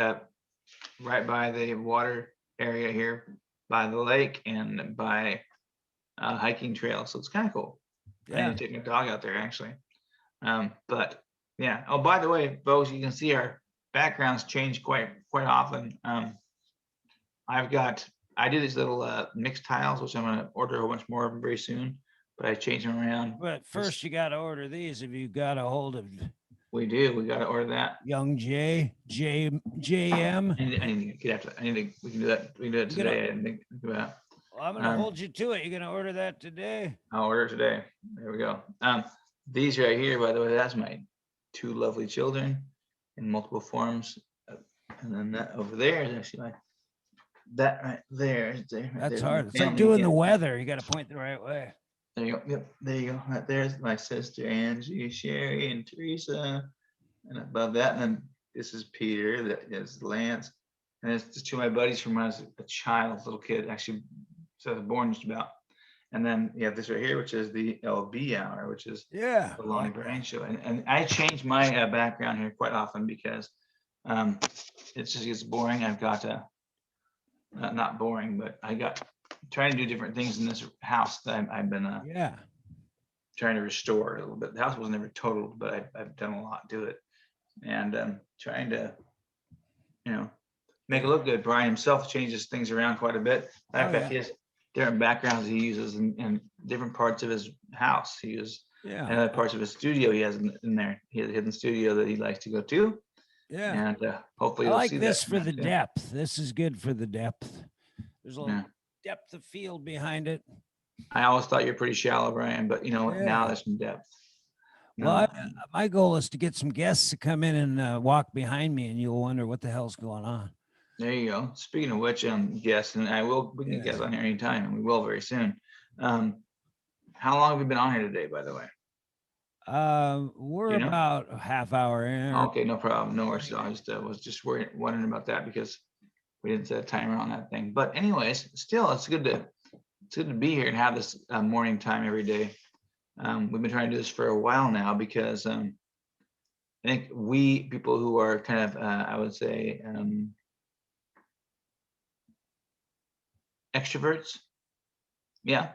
B: right by the water area here, by the lake and by a hiking trail. So it's kind of cool. I
A: Yeah.
B: need to take my dog out there actually. But yeah. Oh, by the way, folks, you can see our backgrounds change quite often. I do these little mixed tiles, which I'm gonna order a whole bunch more of them very soon. But I change them around.
A: But first, you got to order these. If you got a hold of
B: We do. We got to order that.
A: Young JM,
B: I need to get after. I need to. We can do that. We can do it
A: you're gonna.
B: today. I didn't think about.
A: Well, I'm gonna hold you to it. You're gonna order that today.
B: I'll order today. There we go. These right here, by the way, that's my two lovely children in multiple forms. And then that over there is actually that right there.
A: That's
B: there's
A: hard.
B: my
A: It's like
B: family
A: doing
B: again.
A: the weather. You got to point the right way.
B: There you go. Yep, there you go. Right there's my sister Angie, Sherry, and Teresa. And above that, and then this is Peter. That is Lance. And it's just two of my buddies from when I was a child, little kid, actually, so I was born just about. And then you have this right here, which is the LB hour, which is
A: Yeah.
B: the Lonnie Brain Show. And I change my background here quite often because it just gets boring. I've got not boring, but I got trying to do different things in this house that I've been
A: Yeah.
B: trying to restore a little bit. The house was never totaled, but I've done a lot to it, and trying to, make it look good. Brian himself changes things around quite a bit. Matter of
A: Oh,
B: fact,
A: yeah.
B: he has different backgrounds he uses in different parts of his house. He uses
A: Yeah.
B: and other parts of his studio he has in there. He has a hidden studio that he likes to go to,
A: Yeah.
B: and hopefully
A: I
B: you'll
A: like
B: see
A: this
B: that.
A: for the depth. This is good for the depth. There's a little
B: Yeah.
A: depth of field behind it.
B: I always thought you're pretty shallow, Brian, but now
A: Yeah.
B: there's some depth.
A: Well,
B: No,
A: my goal is to get some guests to come in and walk behind me, and you'll wonder what the hell's going on.
B: there you go. Speaking of which, guests, and we can
A: Yes.
B: get on here anytime, and we will very soon. How long have we been on here today, by the way?
A: We're
B: You know?
A: about a half hour in.
B: Okay, no problem. No worries. I just was just wondering about that because we didn't set a timer on that thing. But anyways, still, it's good to be here and have this morning time every day. We've been trying to do this for a while now because I think we people who are kind of I would say extroverts. Yeah,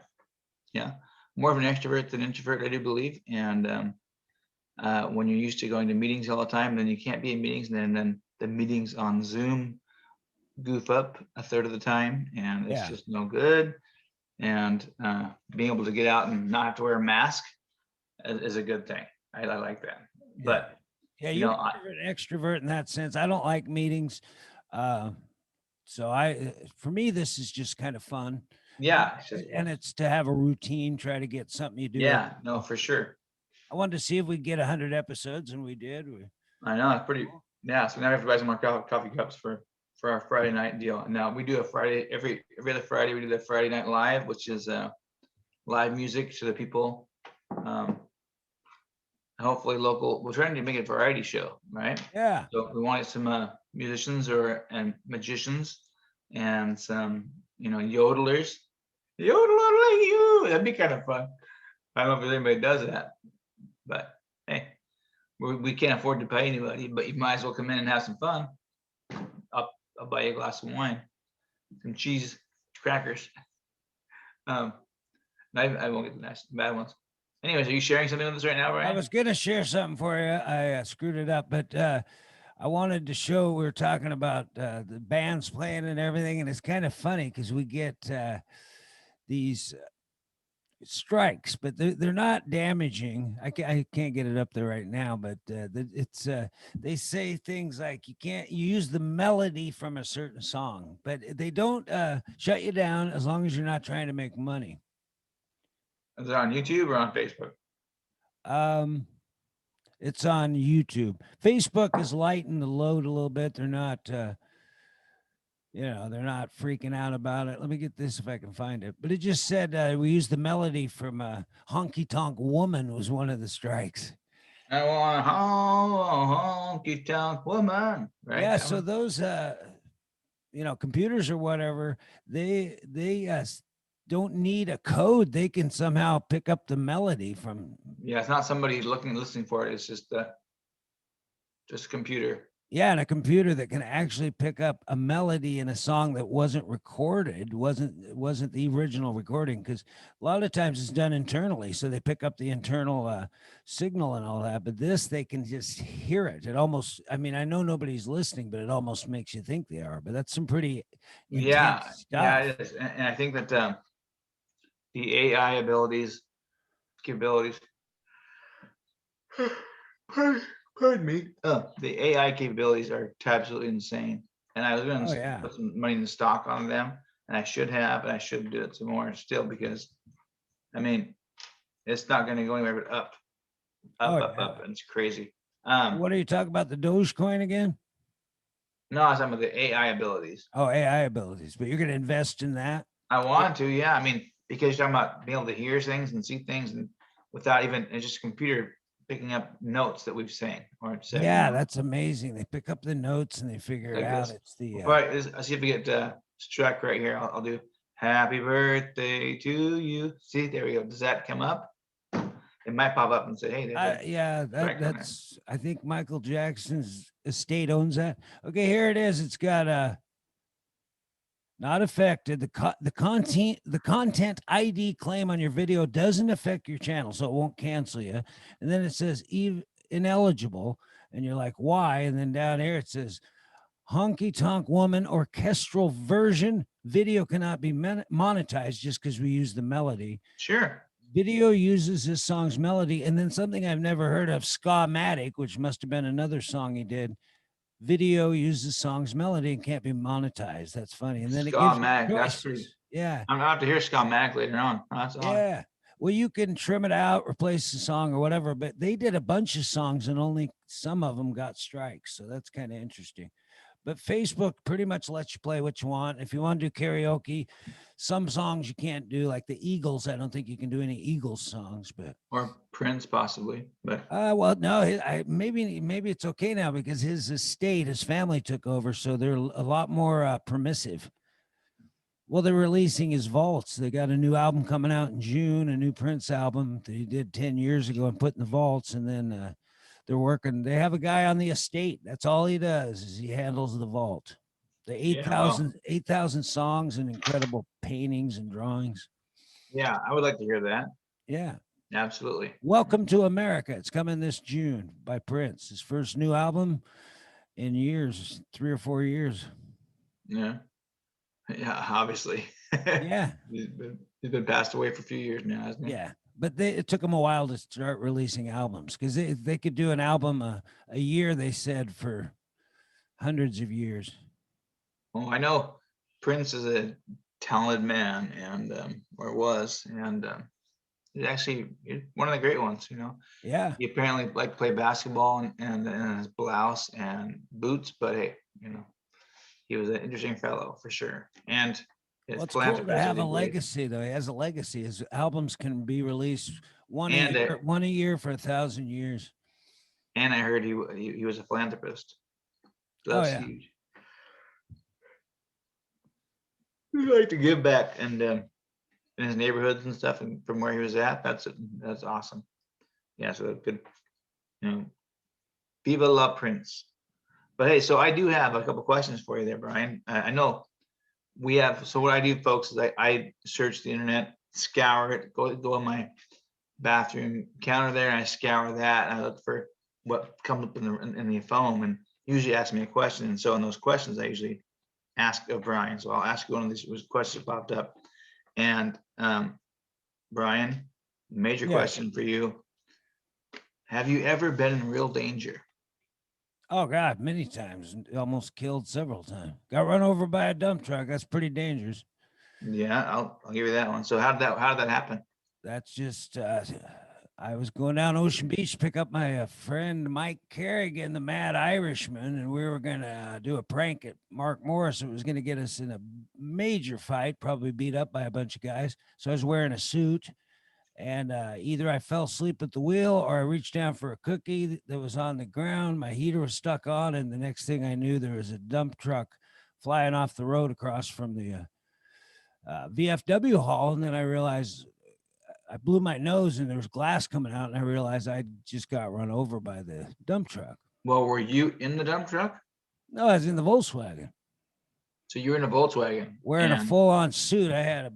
B: more of an extrovert than introvert, I do believe. And when you're used to going to meetings all the time, then you can't be in meetings, and then the meetings on Zoom goof up a third of the time, and it's
A: Yeah.
B: just no good. And being able to get out and not have to wear a mask is a good thing. I like that. But
A: Yeah,
B: you
A: you're
B: know,
A: more of an extrovert in that sense. I don't like meetings. So for me, this is just kind of fun.
B: yeah, it's just,
A: And it's to have a routine, try to get something you do.
B: yeah, no, for sure.
A: I wanted to see if we could get 100 episodes, and we did.
B: I know it's pretty. Yeah, so now we have to buy some more coffee cups for our Friday night deal. And now we do a Friday every other Friday. We do the Friday Night Live, which is live music to the people. Hopefully local. We're trying to make it a variety show, right?
A: Yeah.
B: So we wanted some musicians and magicians and some yodelers. Yodeling you. That'd be kind of fun. I don't know if anybody does that, but hey, we can't afford to pay anybody. But you might as well come in and have some fun. I'll buy you a glass of wine. some cheese crackers. Um, I won't get the nice bad ones. Anyways, are you sharing something with us right now,
A: I
B: Brian?
A: was gonna share something for you. I screwed it up, but I wanted to show we were talking about the bands playing and everything, and it's kind of funny because we get these strikes, but they're not damaging. I can't get it up there right now, but it's they say things like you use the melody from a certain song, but they don't shut you down as long as you're not trying to make money.
B: Is it on YouTube or on Facebook?
A: Um, it's on YouTube. Facebook is lighting the load a little bit. They're not they're not freaking out about it. Let me get this if I can find it. But it just said we used the melody from Honky Tonk Woman was one of the strikes.
B: I want a honky tonk woman. Right?
A: Yeah,
B: That
A: so
B: one?
A: those computers or whatever, don't need a code. They can somehow pick up the melody from.
B: Yeah, it's not somebody listening for it. It's just a computer.
A: Yeah, and a computer that can actually pick up a melody in a song that wasn't recorded, wasn't the original recording, because a lot of times it's done internally, so they pick up the internal signal and all that. But this, they can just hear it. It almost, I mean, I know nobody's listening, but it almost makes you think they are. But that's some pretty
B: Yeah,
A: intense
B: yeah,
A: stuff.
B: it is. And I think that the AI capabilities, pardon me, the AI capabilities are absolutely insane. And I was going
A: Oh
B: to
A: yeah.
B: put some money in the stock on them, and I should have, and I should do it some more still because, I mean, it's not going to go anywhere but up,
A: Oh
B: up,
A: yeah.
B: and it's crazy.
A: What are you talking about? The Dogecoin again?
B: No, I was talking about the AI abilities.
A: Oh, AI abilities. But you're going to invest in that?
B: I want to, yeah. I mean, because you're talking about being able to hear things and see things, and without even it's just a computer picking up notes that we've sang or said.
A: Yeah, that's amazing. They pick up the notes and they figure it
B: Like
A: out.
B: this.
A: It's the
B: Before I see if we get struck right here. I'll do happy birthday to you. See, there we go. Does that come up? It might pop up and say, hey, there's a
A: yeah,
B: strike on there.
A: that's I think Michael Jackson's estate owns that. Okay, here it is. It's got not affected. The content ID claim on your video doesn't affect your channel, so it won't cancel you. And then it says ineligible, and you're like, why? And then down here it says Honky Tonk Woman orchestral version video cannot be monetized just because we use the melody.
B: Sure.
A: Video uses this song's melody, and then something I've never heard of, Ska-matic, which must have been another song he did. Video uses song's melody and can't be monetized. That's funny. And then it gives you
B: Ska-matic, that's
A: choices.
B: pretty.
A: Yeah.
B: I'm gonna have to hear Ska-matic later on. That's awesome.
A: Yeah. Well, you can trim it out, replace the song or whatever, but they did a bunch of songs and only some of them got strikes. So that's kind of interesting. But Facebook pretty much lets you play what you want. If you want to do karaoke, some songs you can't do, like the Eagles. I don't think you can do any Eagles songs, but
B: Or Prince possibly, but
A: well, no, maybe it's okay now because his estate, his family took over, so they're a lot more permissive. Well, they're releasing his vaults. They got a new album coming out in June, a new Prince album that he did 10 years ago and put in the vaults, and then they're working. They have a guy on the estate. That's all he does is he handles the vault. The 8,000 songs and incredible paintings and drawings.
B: yeah, I would like to hear that.
A: Yeah.
B: Absolutely.
A: Welcome to America. It's coming this June by Prince. His first new album in years, 3 or 4 years.
B: Yeah. Yeah, obviously.
A: Yeah.
B: He's been passed away for a few years now, hasn't he?
A: Yeah. But it took them a while to start releasing albums because they could do an album a year, they said, for hundreds of years.
B: Well, I know Prince is a talented man and or was, and he's actually one of the great ones,
A: Yeah.
B: He apparently liked to play basketball and his blouse and boots, but hey, he was an interesting fellow for sure. And
A: Well, it's cool to have a legacy, though. He has a legacy. His albums can be released one a year for 1,000 years.
B: And I heard he was a philanthropist. So that's huge. He liked to give back and in his neighborhoods and stuff, and from where he was at, that's awesome. Yeah, so good. Viva la Prince. But hey, so I do have a couple questions for you there, Brian. I know we have, so what I do, folks, is I search the internet, scour it, go on my bathroom counter there, and I scour that, and I look for what comes up in the phone, and usually ask me a question. And so in those questions, I usually ask of Brian. So I'll ask you one of these questions that popped up. And Brian, major
A: Yeah.
B: question for you. Have you ever been in real danger?
A: Oh God, many times. Almost killed several times. Got run over by a dump truck. That's pretty dangerous.
B: Yeah, I'll give you that one. So how did that happen?
A: That's just I was going down Ocean Beach to pick up my friend Mike Kerrigan, the Mad Irishman, and we were gonna do a prank at Mark Morris. It was gonna get us in a major fight, probably beat up by a bunch of guys. So I was wearing a suit, and either I fell asleep at the wheel or I reached down for a cookie that was on the ground. My heater was stuck on, and the next thing I knew, there was a dump truck flying off the road across from the VFW hall, and then I realized I blew my nose and there was glass coming out, and I realized I just got run over by the dump truck.
B: Well, were you in the dump truck?
A: No, I was in the Volkswagen
B: So you were in a Volkswagen.
A: wearing a
B: and-
A: full-on suit. I had a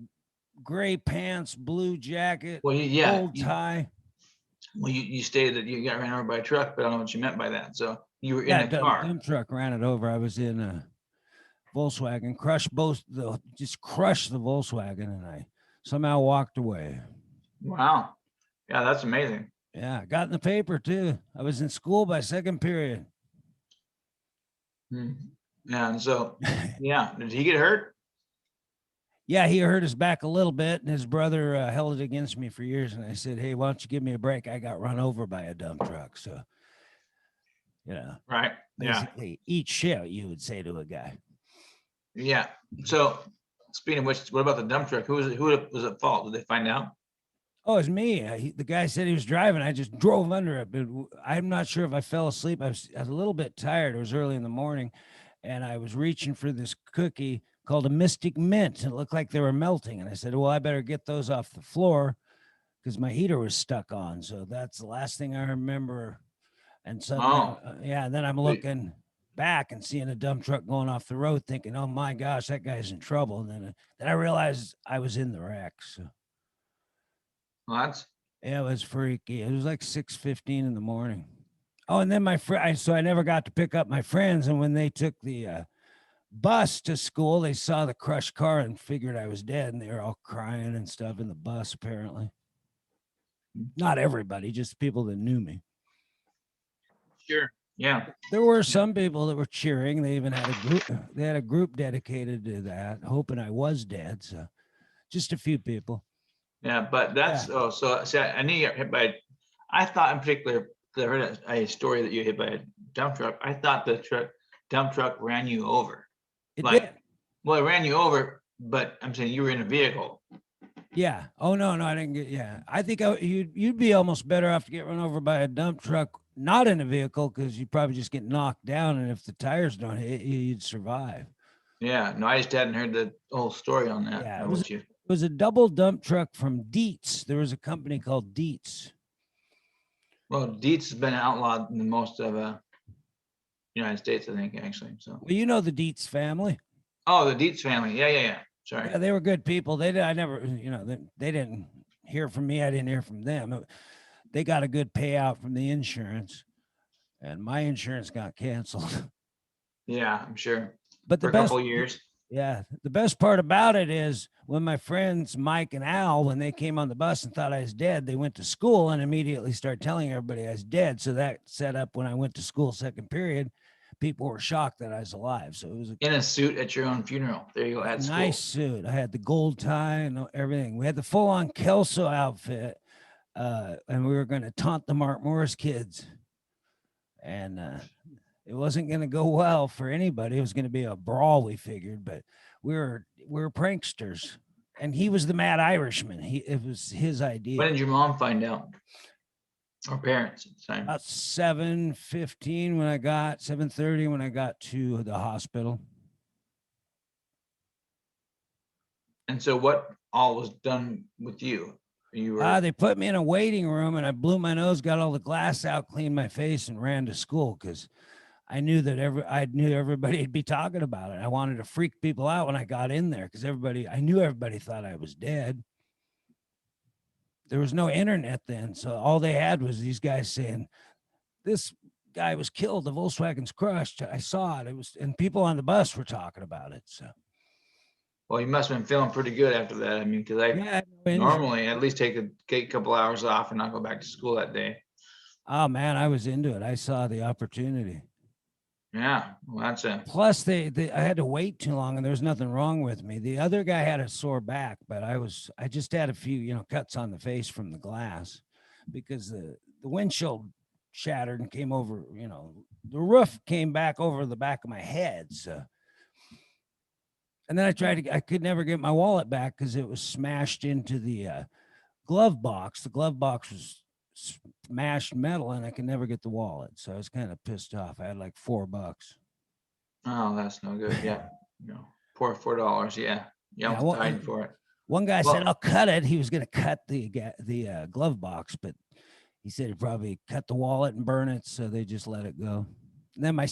A: gray pants, blue jacket,
B: Well, yeah,
A: gold tie.
B: you stated that you got ran over by a truck, but I don't know what you meant by that. So you were in
A: Yeah,
B: a car.
A: dump truck ran it over. I was in a Volkswagen, just crushed the Volkswagen, and I somehow walked away.
B: Wow. Yeah, that's amazing.
A: Yeah, I got in the paper too. I was in school by second period.
B: Hmm. Yeah, and so, yeah, did he get hurt?
A: Yeah, he hurt his back a little bit, and his brother held it against me for years. And I said, "Hey, why don't you give me a break? I got run over by a dump truck." So,
B: Right. Yeah.
A: basically, eat shit, you would say to a guy.
B: Yeah. So speaking of which, what about the dump truck? Who was at fault? Did they find out?
A: Oh, it's me. The guy said he was driving. I just drove under it, but I'm not sure if I fell asleep. I was a little bit tired. It was early in the morning, and I was reaching for this cookie called a Mystic Mint. And it looked like they were melting. And I said, well, I better get those off the floor because my heater was stuck on. So that's the last thing I remember. And suddenly,
B: Oh.
A: yeah, then I'm looking back and seeing a dump truck going off the road, thinking, oh my gosh, that guy's in trouble. And then I realized I was in the wreck. So.
B: Well, that's
A: Yeah, it was freaky. It was like 6:15 in the morning. Oh, and then my friend, so I never got to pick up my friends. And when they took the bus to school, they saw the crushed car and figured I was dead. And they were all crying and stuff in the bus, apparently. Not everybody, just people that knew me.
B: sure. Yeah.
A: There were some people that were cheering. They even had a group. They had a group dedicated to that, hoping I was dead. So, just a few people.
B: Yeah, but that's so see, I knew you got hit by. I thought in particular, 'cause I heard a story that you hit by a dump truck. I thought the dump truck ran you over.
A: It
B: Like-
A: did.
B: Well, it ran you over, but I'm saying you were in a vehicle.
A: Yeah. Oh no, I didn't get. Yeah, I think you'd be almost better off to get run over by a dump truck, not in a vehicle, because you probably just get knocked down, and if the tires don't hit you, you'd survive.
B: Yeah, no, I just hadn't heard the whole story on that.
A: Yeah,
B: How
A: it was-
B: about you?
A: It was a double dump truck from Dietz. There was a company called Dietz.
B: Well, Dietz has been outlawed in most of United States, I think, actually. So,
A: Well, you know the Dietz family.
B: oh, the Dietz family. Yeah. Sorry.
A: Yeah, they were good people. I never, they didn't hear from me. I didn't hear from them. They got a good payout from the insurance, and my insurance got canceled.
B: Yeah, I'm sure.
A: But
B: For
A: the
B: a
A: best,
B: couple years.
A: yeah, the best part about it is when my friends Mike and Al, when they came on the bus and thought I was dead, they went to school and immediately started telling everybody I was dead. So that set up when I went to school second period, people were shocked that I was alive. So it was
B: In a suit at your own funeral. There you go. At school.
A: nice suit. I had the gold tie and everything. We had the full-on Kelso outfit, and we were going to taunt the Mark Morris kids, and it wasn't going to go well for anybody. It was going to be a brawl, we figured, but we were pranksters, and he was the Mad Irishman. It was his idea.
B: When did your mom find out? Or parents at the time?
A: About 7:15 when I got 7:30 when I got to the hospital.
B: And so what all was done with you? You were
A: They put me in a waiting room and I blew my nose, got all the glass out, cleaned my face, and ran to school because I knew that I knew everybody'd be talking about it. I wanted to freak people out when I got in there because I knew everybody thought I was dead. There was no internet then, so all they had was these guys saying, "This guy was killed. The Volkswagen's crushed. I saw it. It was," and people on the bus were talking about it. So
B: Well, you must have been feeling pretty good after that. I mean, because I
A: yeah, no injury.
B: normally at least take a couple hours off and not go back to school that day.
A: Oh man, I was into it. I saw the opportunity.
B: Yeah, well, that's a
A: Plus, I had to wait too long, and there was nothing wrong with me. The other guy had a sore back, but I just had a few, cuts on the face from the glass because the windshield shattered and came over. The roof came back over the back of my head. So, and then I could never get my wallet back because it was smashed into the glove box. The glove box was smashed metal, and I could never get the wallet. So I was kind of pissed off. I had like $4.
B: oh, that's no good. Yeah, poor $4. Yeah, you
A: Yeah,
B: almost died for it.
A: One guy said,
B: Well,
A: "I'll cut it." He was going to cut the glove box, but he said he'd probably cut the wallet and burn it, so they just let it go. And then my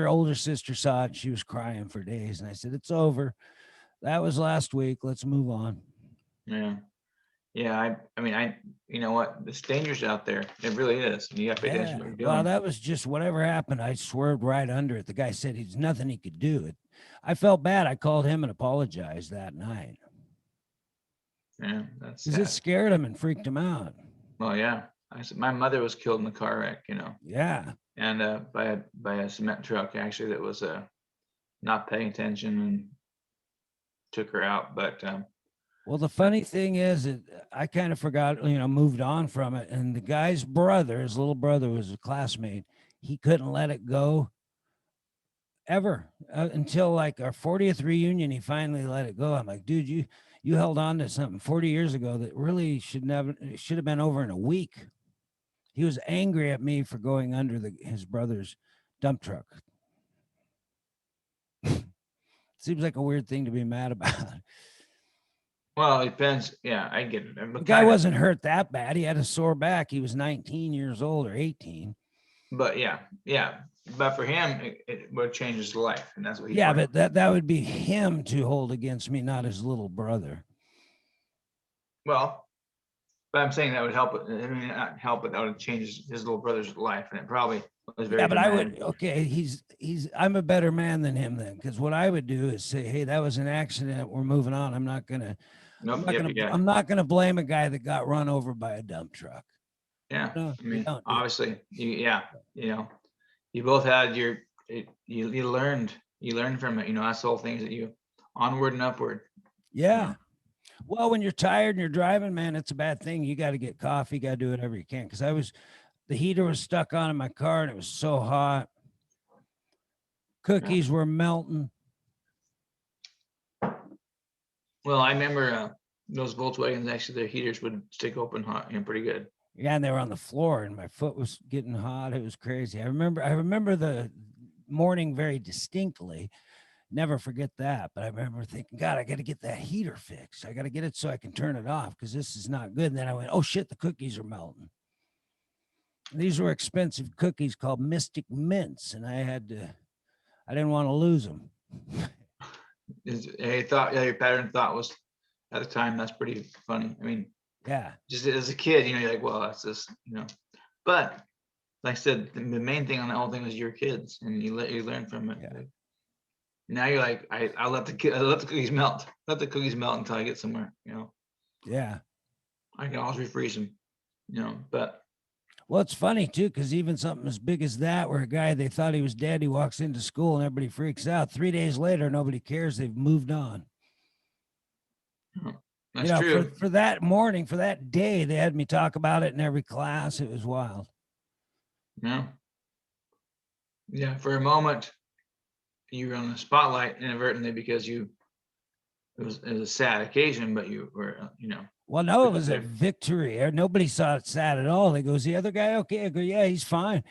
A: older sister, saw it. She was crying for days, and I said, "It's over. That was last week. Let's move on."
B: yeah, yeah. I mean, you know what? It's dangerous out there. It really is. And you got to pay attention to what you're
A: Well,
B: doing.
A: that was just whatever happened. I swerved right under it. The guy said there's nothing he could do. I felt bad. I called him and apologized that night
B: Yeah, that's
A: because it
B: sad.
A: scared him and freaked him out.
B: Well, yeah. I said my mother was killed in a car wreck,
A: Yeah.
B: and by a cement truck actually that was not paying attention and took her out. But
A: Well, the funny thing is, I kind of forgot, moved on from it. And the guy's brother, his little brother, was a classmate. He couldn't let it go ever until like our 40th reunion. He finally let it go. I'm like, dude, you held on to something 40 years ago that really should have been over in a week. He was angry at me for going under his brother's dump truck. Seems like a weird thing to be mad about.
B: well, it depends. Yeah, I get it.
A: The guy wasn't hurt that bad. He had a sore back. He was 19 years old or 18.
B: But yeah. But for him, it would change his life, and that's what he.
A: Yeah, but that would be him to hold against me, not his little brother.
B: Well, but I'm saying that would help it. I mean, not help it. That would change his little brother's life, and it probably was very.
A: Yeah, but
B: dramatic.
A: okay, I'm a better man than him then, because what I would do is say, hey, that was an accident. We're moving on. I'm not gonna blame a guy that got run over by a dump truck.
B: Yeah,
A: No,
B: I mean,
A: don't do it.
B: obviously, you both had you learned from it. That's the whole things that you onward and upward.
A: Yeah. Well, when you're tired and you're driving, man, it's a bad thing. You got to get coffee, got to do whatever you can. Because the heater was stuck on in my car and it was so hot. Cookies were melting.
B: Well, I remember those Volkswagens, actually, their heaters would stick open hot, pretty good.
A: Yeah, and they were on the floor and my foot was getting hot. It was crazy. I remember the morning very distinctly. Never forget that. But I remember thinking, God, I got to get that heater fixed. I got to get it so I can turn it off because this is not good. And then I went, oh shit, the cookies are melting. These were expensive cookies called Mystic Mints, and I didn't want to lose them.
B: Your pattern thought was at the time, that's pretty funny. I mean,
A: yeah,
B: just as a kid, you're like, well, that's just, but like I said, the main thing on the whole thing was your kids, and you learn from it.
A: Yeah.
B: Now you're like, I'll let the cookies melt. Let the cookies melt until I get somewhere.
A: Yeah.
B: I can always refreeze them. But
A: well, it's funny too, because even something as big as that, where a guy they thought he was dead, he walks into school and everybody freaks out. 3 days later, nobody cares. They've moved on.
B: That's true.
A: For that morning, for that day, they had me talk about it in every class. It was wild.
B: Yeah. For a moment, you were on the spotlight inadvertently because it was a sad occasion, but you were,
A: Well, no, it was a victory. Nobody saw it sad at all. They go, is the other guy okay? I go, yeah, he's fine.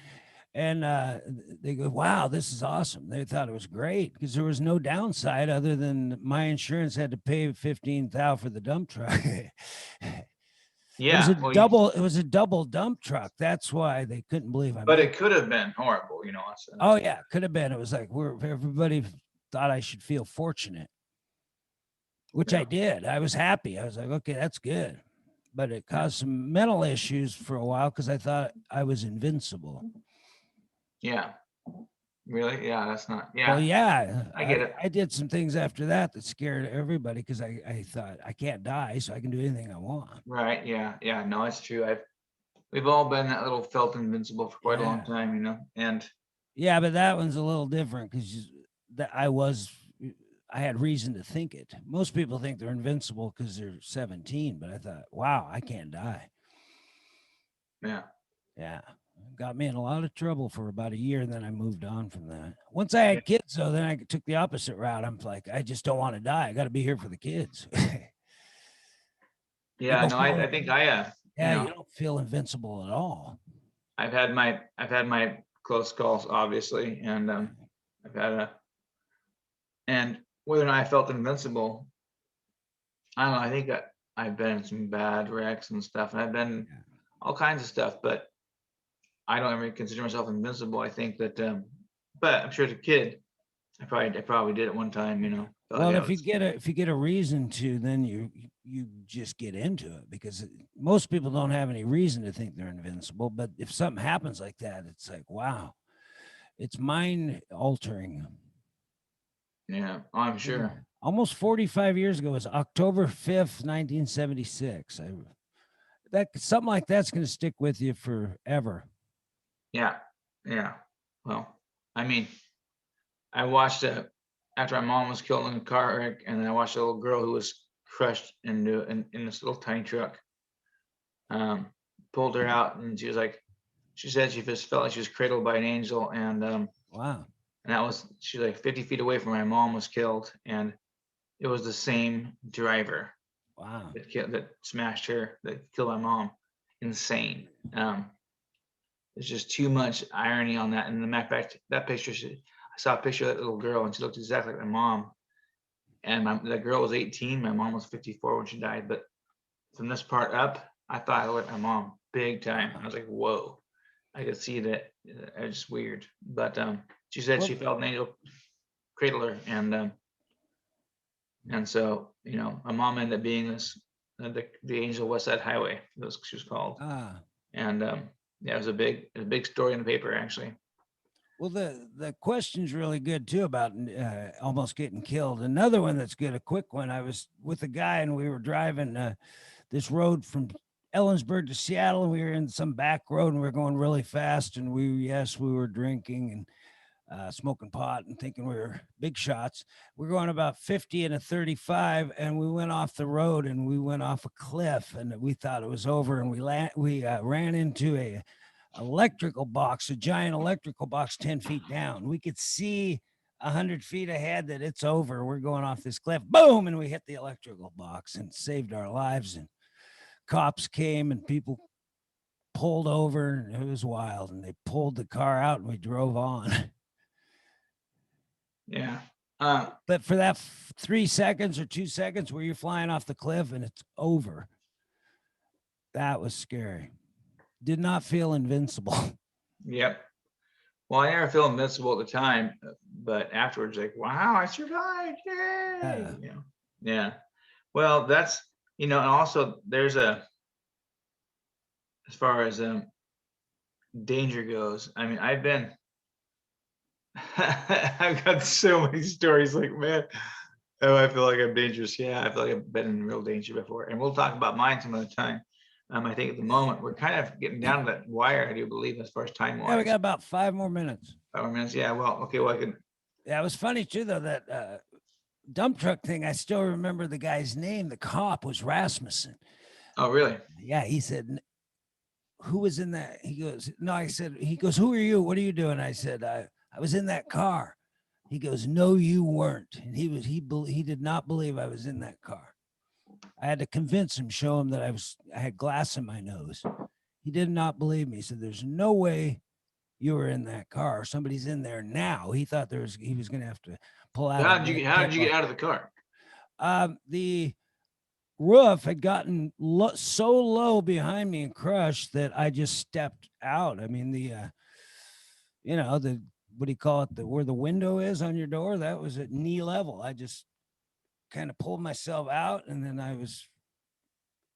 A: And they go, wow, this is awesome. They thought it was great because there was no downside other than my insurance had to pay $15,000 for the dump truck.
B: Yeah, well,
A: It was a double dump truck. That's why they couldn't believe I
B: but
A: made
B: it could have been horrible, you know.
A: Oh yeah, could have been. It was like everybody thought I should feel fortunate, which I
B: Yeah.
A: did. I was happy. I was like, okay, that's good. But it caused some mental issues for a while because I thought I was invincible.
B: Yeah. Really? Yeah, that's not.
A: Well,
B: Yeah,
A: yeah,
B: I get it.
A: I did some things after that that scared everybody because I thought I can't die, so I can do anything I want.
B: Right. Yeah. Yeah. No, it's true. We've all been that little felt invincible for quite a long
A: Yeah.
B: time, you know. And
A: Yeah, but that one's a little different because that I had reason to think it. Most people think they're invincible because they're 17, but I thought, wow, I can't die.
B: yeah.
A: Yeah. Got me in a lot of trouble for about a year, and then I moved on from that. Once I
B: Yeah.
A: had kids, though, then I took the opposite route. I'm like, I just don't want to die. I got to be here for the kids. You
B: Yeah.
A: don't
B: No,
A: feel,
B: I think you
A: yeah, you
B: know,
A: don't feel invincible at all.
B: I've had my close calls, obviously, and I've had and whether or not I felt invincible, I don't know. I think I've been in some bad wrecks and stuff, and I've been
A: Yeah.
B: all kinds of stuff, but I don't ever consider myself invincible. I think that, but I'm sure as a kid, I probably did at one time, you know. Felt like
A: Well,
B: I
A: if you
B: was,
A: get a reason to, then you just get into it because most people don't have any reason to think they're invincible. But if something happens like that, it's like, wow, it's mind altering.
B: yeah, I'm sure.
A: Almost 45 years ago was October 5th, 1976. That something like that's going to stick with you forever.
B: Yeah, yeah. Well, I mean, I watched after my mom was killed in a car wreck, and then I watched a little girl who was crushed in this little tiny truck. Um, Pulled her out, and she said she just felt like she was cradled by an angel,
A: Wow.
B: and that was she's like 50 feet away from where my mom was killed, and it was the same driver
A: Wow.
B: that smashed her, that killed my mom. Insane. There's just too much irony on that. And the matter of fact, that picture, I saw a picture of that little girl, and she looked exactly like my mom. And the girl was 18. My mom was 54 when she died. But from this part up, I thought I looked like my mom big time. I was like, whoa. I could see that. It's just weird. But she said she
A: Well,
B: felt an angel cradle her, and so you know, my mom ended up being this the angel West Side Highway. That's what she was called.
A: ah.
B: And yeah, it was a big story in the paper actually.
A: Well, the question's really good too about almost getting killed. Another one that's good, a quick one. I was with a guy and we were driving this road from Ellensburg to Seattle, and we were in some back road and we were going really fast. And we were drinking and smoking pot and thinking we were big shots. We're going about 50 and a 35, and we went off the road and we went off a cliff, and we thought it was over. And we ran into a electrical box, a giant electrical box 10 feet down. We could see 100 feet ahead that it's over. We're going off this cliff. Boom! And we hit the electrical box and saved our lives. And cops came and people pulled over, and it was wild. And they pulled the car out and we drove on.
B: Yeah.
A: But for that 3 seconds or 2 seconds where you're flying off the cliff and it's over, that was scary. Did not feel invincible.
B: Yep. Well, I never feel invincible at the time, but afterwards, like, wow, I survived! Yay! You know? Yeah. Well, that's you know, and also there's as far as danger goes. I mean, I've got so many stories. Like, man, oh, I feel like I'm dangerous. Yeah, I feel like I've been in real danger before, and we'll talk about mine some other time. I think at the moment we're kind of getting down to that wire, I do believe, as far as time
A: Yeah, we
B: wise.
A: got about 5 more minutes.
B: 5 minutes. Yeah. Well, okay. Well, I can.
A: Yeah, it was funny too, though, that dump truck thing. I still remember the guy's name. The cop was Rasmussen.
B: Oh, really?
A: Yeah, he said, who was in that? He goes, no, I said, he goes, who are you? What are you doing? I said, I was in that car. He goes, no, you weren't. And he did not believe I was in that car. I had to convince him, show him that I had glass in my nose. He did not believe me. He said, there's no way you were in that car. Somebody's in there now. He thought he was going to have to pull out.
B: How did you get out of the car?
A: The roof had gotten so low behind me and crushed that I just stepped out. I mean, the what do you call it? Where the window is on your door, that was at knee level. I just kind of pulled myself out, and then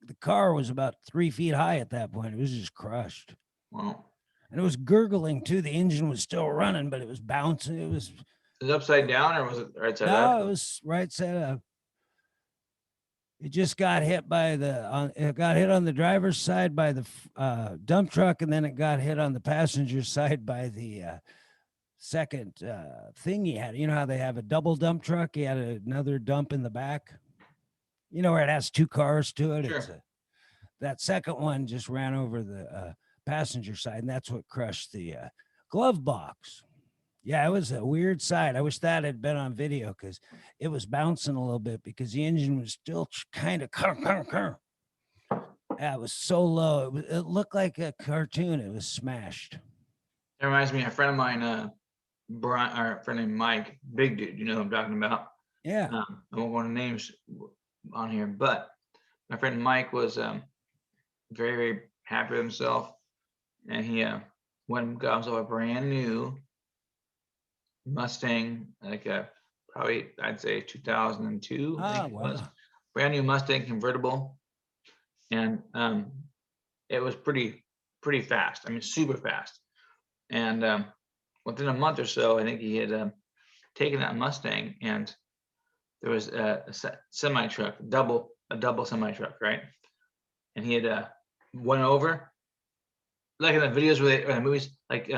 A: the car was about 3 feet high at that point. It was just crushed.
B: Wow.
A: And it was gurgling too. The engine was still running, but it was bouncing.
B: Was it upside down or was it right side
A: No,
B: up?
A: it was right side up. It just got hit it got hit on the driver's side by the dump truck, and then it got hit on the passenger side by the second thing he had. You know how they have a double dump truck? He had another dump in the back. You know where it has 2 cars to it?
B: Sure.
A: That second one just ran over the passenger side, and that's what crushed the glove box. Yeah, it was a weird sight. I wish that had been on video because it was bouncing a little bit because the engine was still kind of. Yeah, it was so low. It looked like a cartoon. It was smashed.
B: It reminds me of a friend of mine, Brian, or a friend named Mike, big dude. You know who I'm talking about.
A: Yeah.
B: I won't want to names on here, but my friend Mike was very, very happy with himself, and he went and got himself a brand new Mustang, like probably I'd say 2002. I think it was brand new Mustang convertible, and it was pretty fast. I mean, super fast. And within a month or so, I think he had taken that Mustang, and there was a semi truck, a double semi truck, right? And he had went over, like in the videos where or the movies, like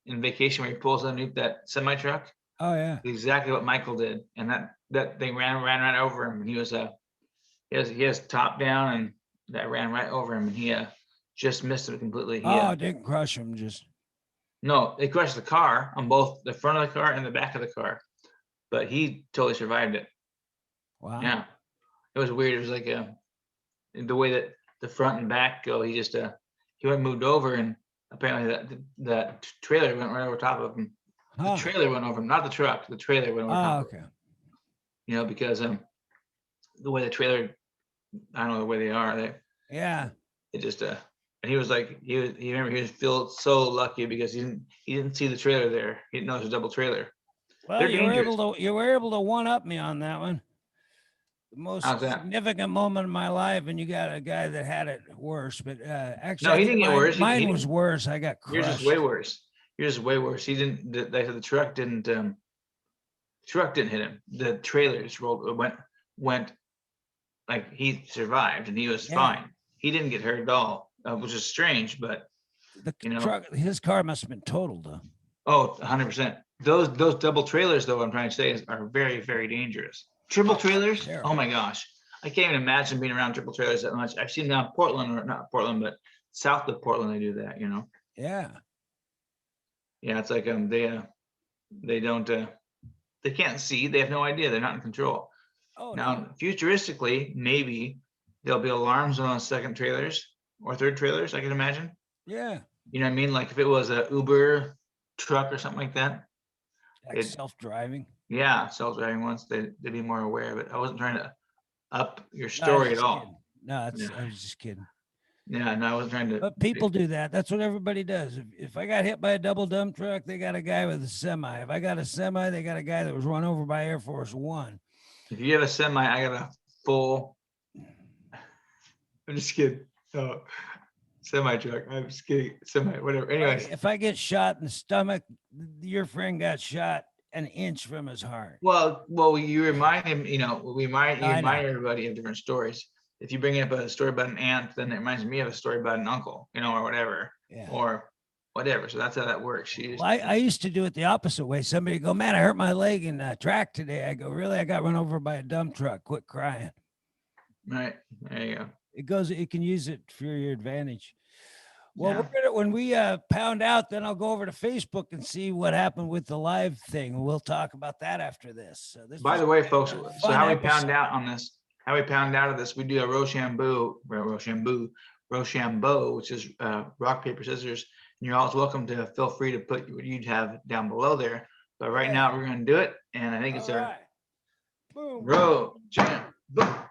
B: in Vacation, where he pulls underneath that semi truck.
A: Oh yeah.
B: Exactly what Michael did, and that thing ran over him, and he was he has top down, and that ran right over him, and he just missed it completely.
A: It didn't crush him, just.
B: No, it crushed the car on both the front of the car and the back of the car, but he totally survived it.
A: Wow.
B: Yeah, it was weird. It was like the way that the front and back go. He just he went moved over, and apparently that trailer went right over top of him. The trailer went over him, not the truck. The trailer went over top of him. You know, because the way the trailer, I don't know the way they are.
A: Yeah.
B: It just and he was like he remember he was feeling so lucky because he didn't see the trailer there. He didn't know it was a double trailer.
A: Well, you were able to one up me on that one. The most significant moment of my life, and you got a guy that had it worse. But actually,
B: no, he didn't get worse.
A: Mine was worse. I got crushed.
B: Yours is way worse. Yours is way worse. He didn't. The truck didn't. The truck didn't hit him. The trailer just went like he survived and he was fine. He didn't get hurt at all, which is strange. But
A: the truck, his car must have been totaled though.
B: Oh, 100%. Those double trailers, though, I'm trying to say, are very, very dangerous. Triple trailers? Terrible. Oh my gosh. I can't even imagine being around triple trailers that much. I've seen now Portland, or not Portland, but south of Portland, they do that, you know?
A: Yeah.
B: Yeah, it's like they don't they can't see, they have no idea, they're not in control.
A: Oh
B: now, futuristically, maybe there'll be alarms on second trailers or third trailers, I can imagine.
A: Yeah.
B: You know what I mean? Like if it was a Uber truck or something like that.
A: Like self-driving.
B: Yeah, self-driving ones, they'd be more aware of it. I wasn't trying to up your story at all.
A: Kidding. No, I was just kidding.
B: Yeah, no, I wasn't trying to.
A: But people do that. That's what everybody does. If I got hit by a double dump truck, they got a guy with a semi. If I got a semi, they got a guy that was run over by Air Force One.
B: If you have a semi, I got a full. I'm just kidding. Oh, semi truck. I'm just kidding. Semi, whatever. Anyways,
A: if I get shot in the stomach, your friend got shot an inch from his heart.
B: Well, you remind him. You know, you remind everybody of different stories. If you bring up a story about an aunt, then it reminds me of a story about an uncle, you know, or whatever, or whatever. So that's how that works.
A: I used to do it the opposite way. Somebody go, man, I hurt my leg in track today. I go, really? I got run over by a dump truck. Quit crying.
B: Right. There you go.
A: It can use it for your advantage. Well, when we pound out, then I'll go over to Facebook and see what happened with the live thing. We'll talk about that after this. So
B: by the way, folks, so how we pound out on this, we do a Rochambeau, which is rock, paper, scissors. And you're always welcome to feel free to put what you'd have down below there. But right now we're going to do it. And I think it's our Rochambeau.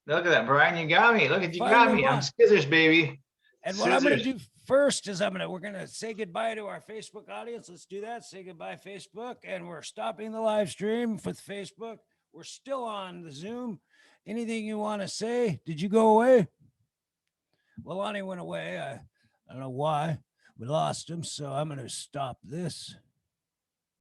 B: Look at that, Brian. You got me. Look at you
A: Finally
B: got me. I'm
A: won.
B: scissors, baby.
A: And what I'm going to
B: Scissors.
A: do first is we're going to say goodbye to our Facebook audience. Let's do that. Say goodbye, Facebook. And we're stopping the live stream with Facebook. We're still on the Zoom. Anything you want to say? Did you go away? Well, Lonnie went away. I don't know why. We lost him. So I'm going to stop this.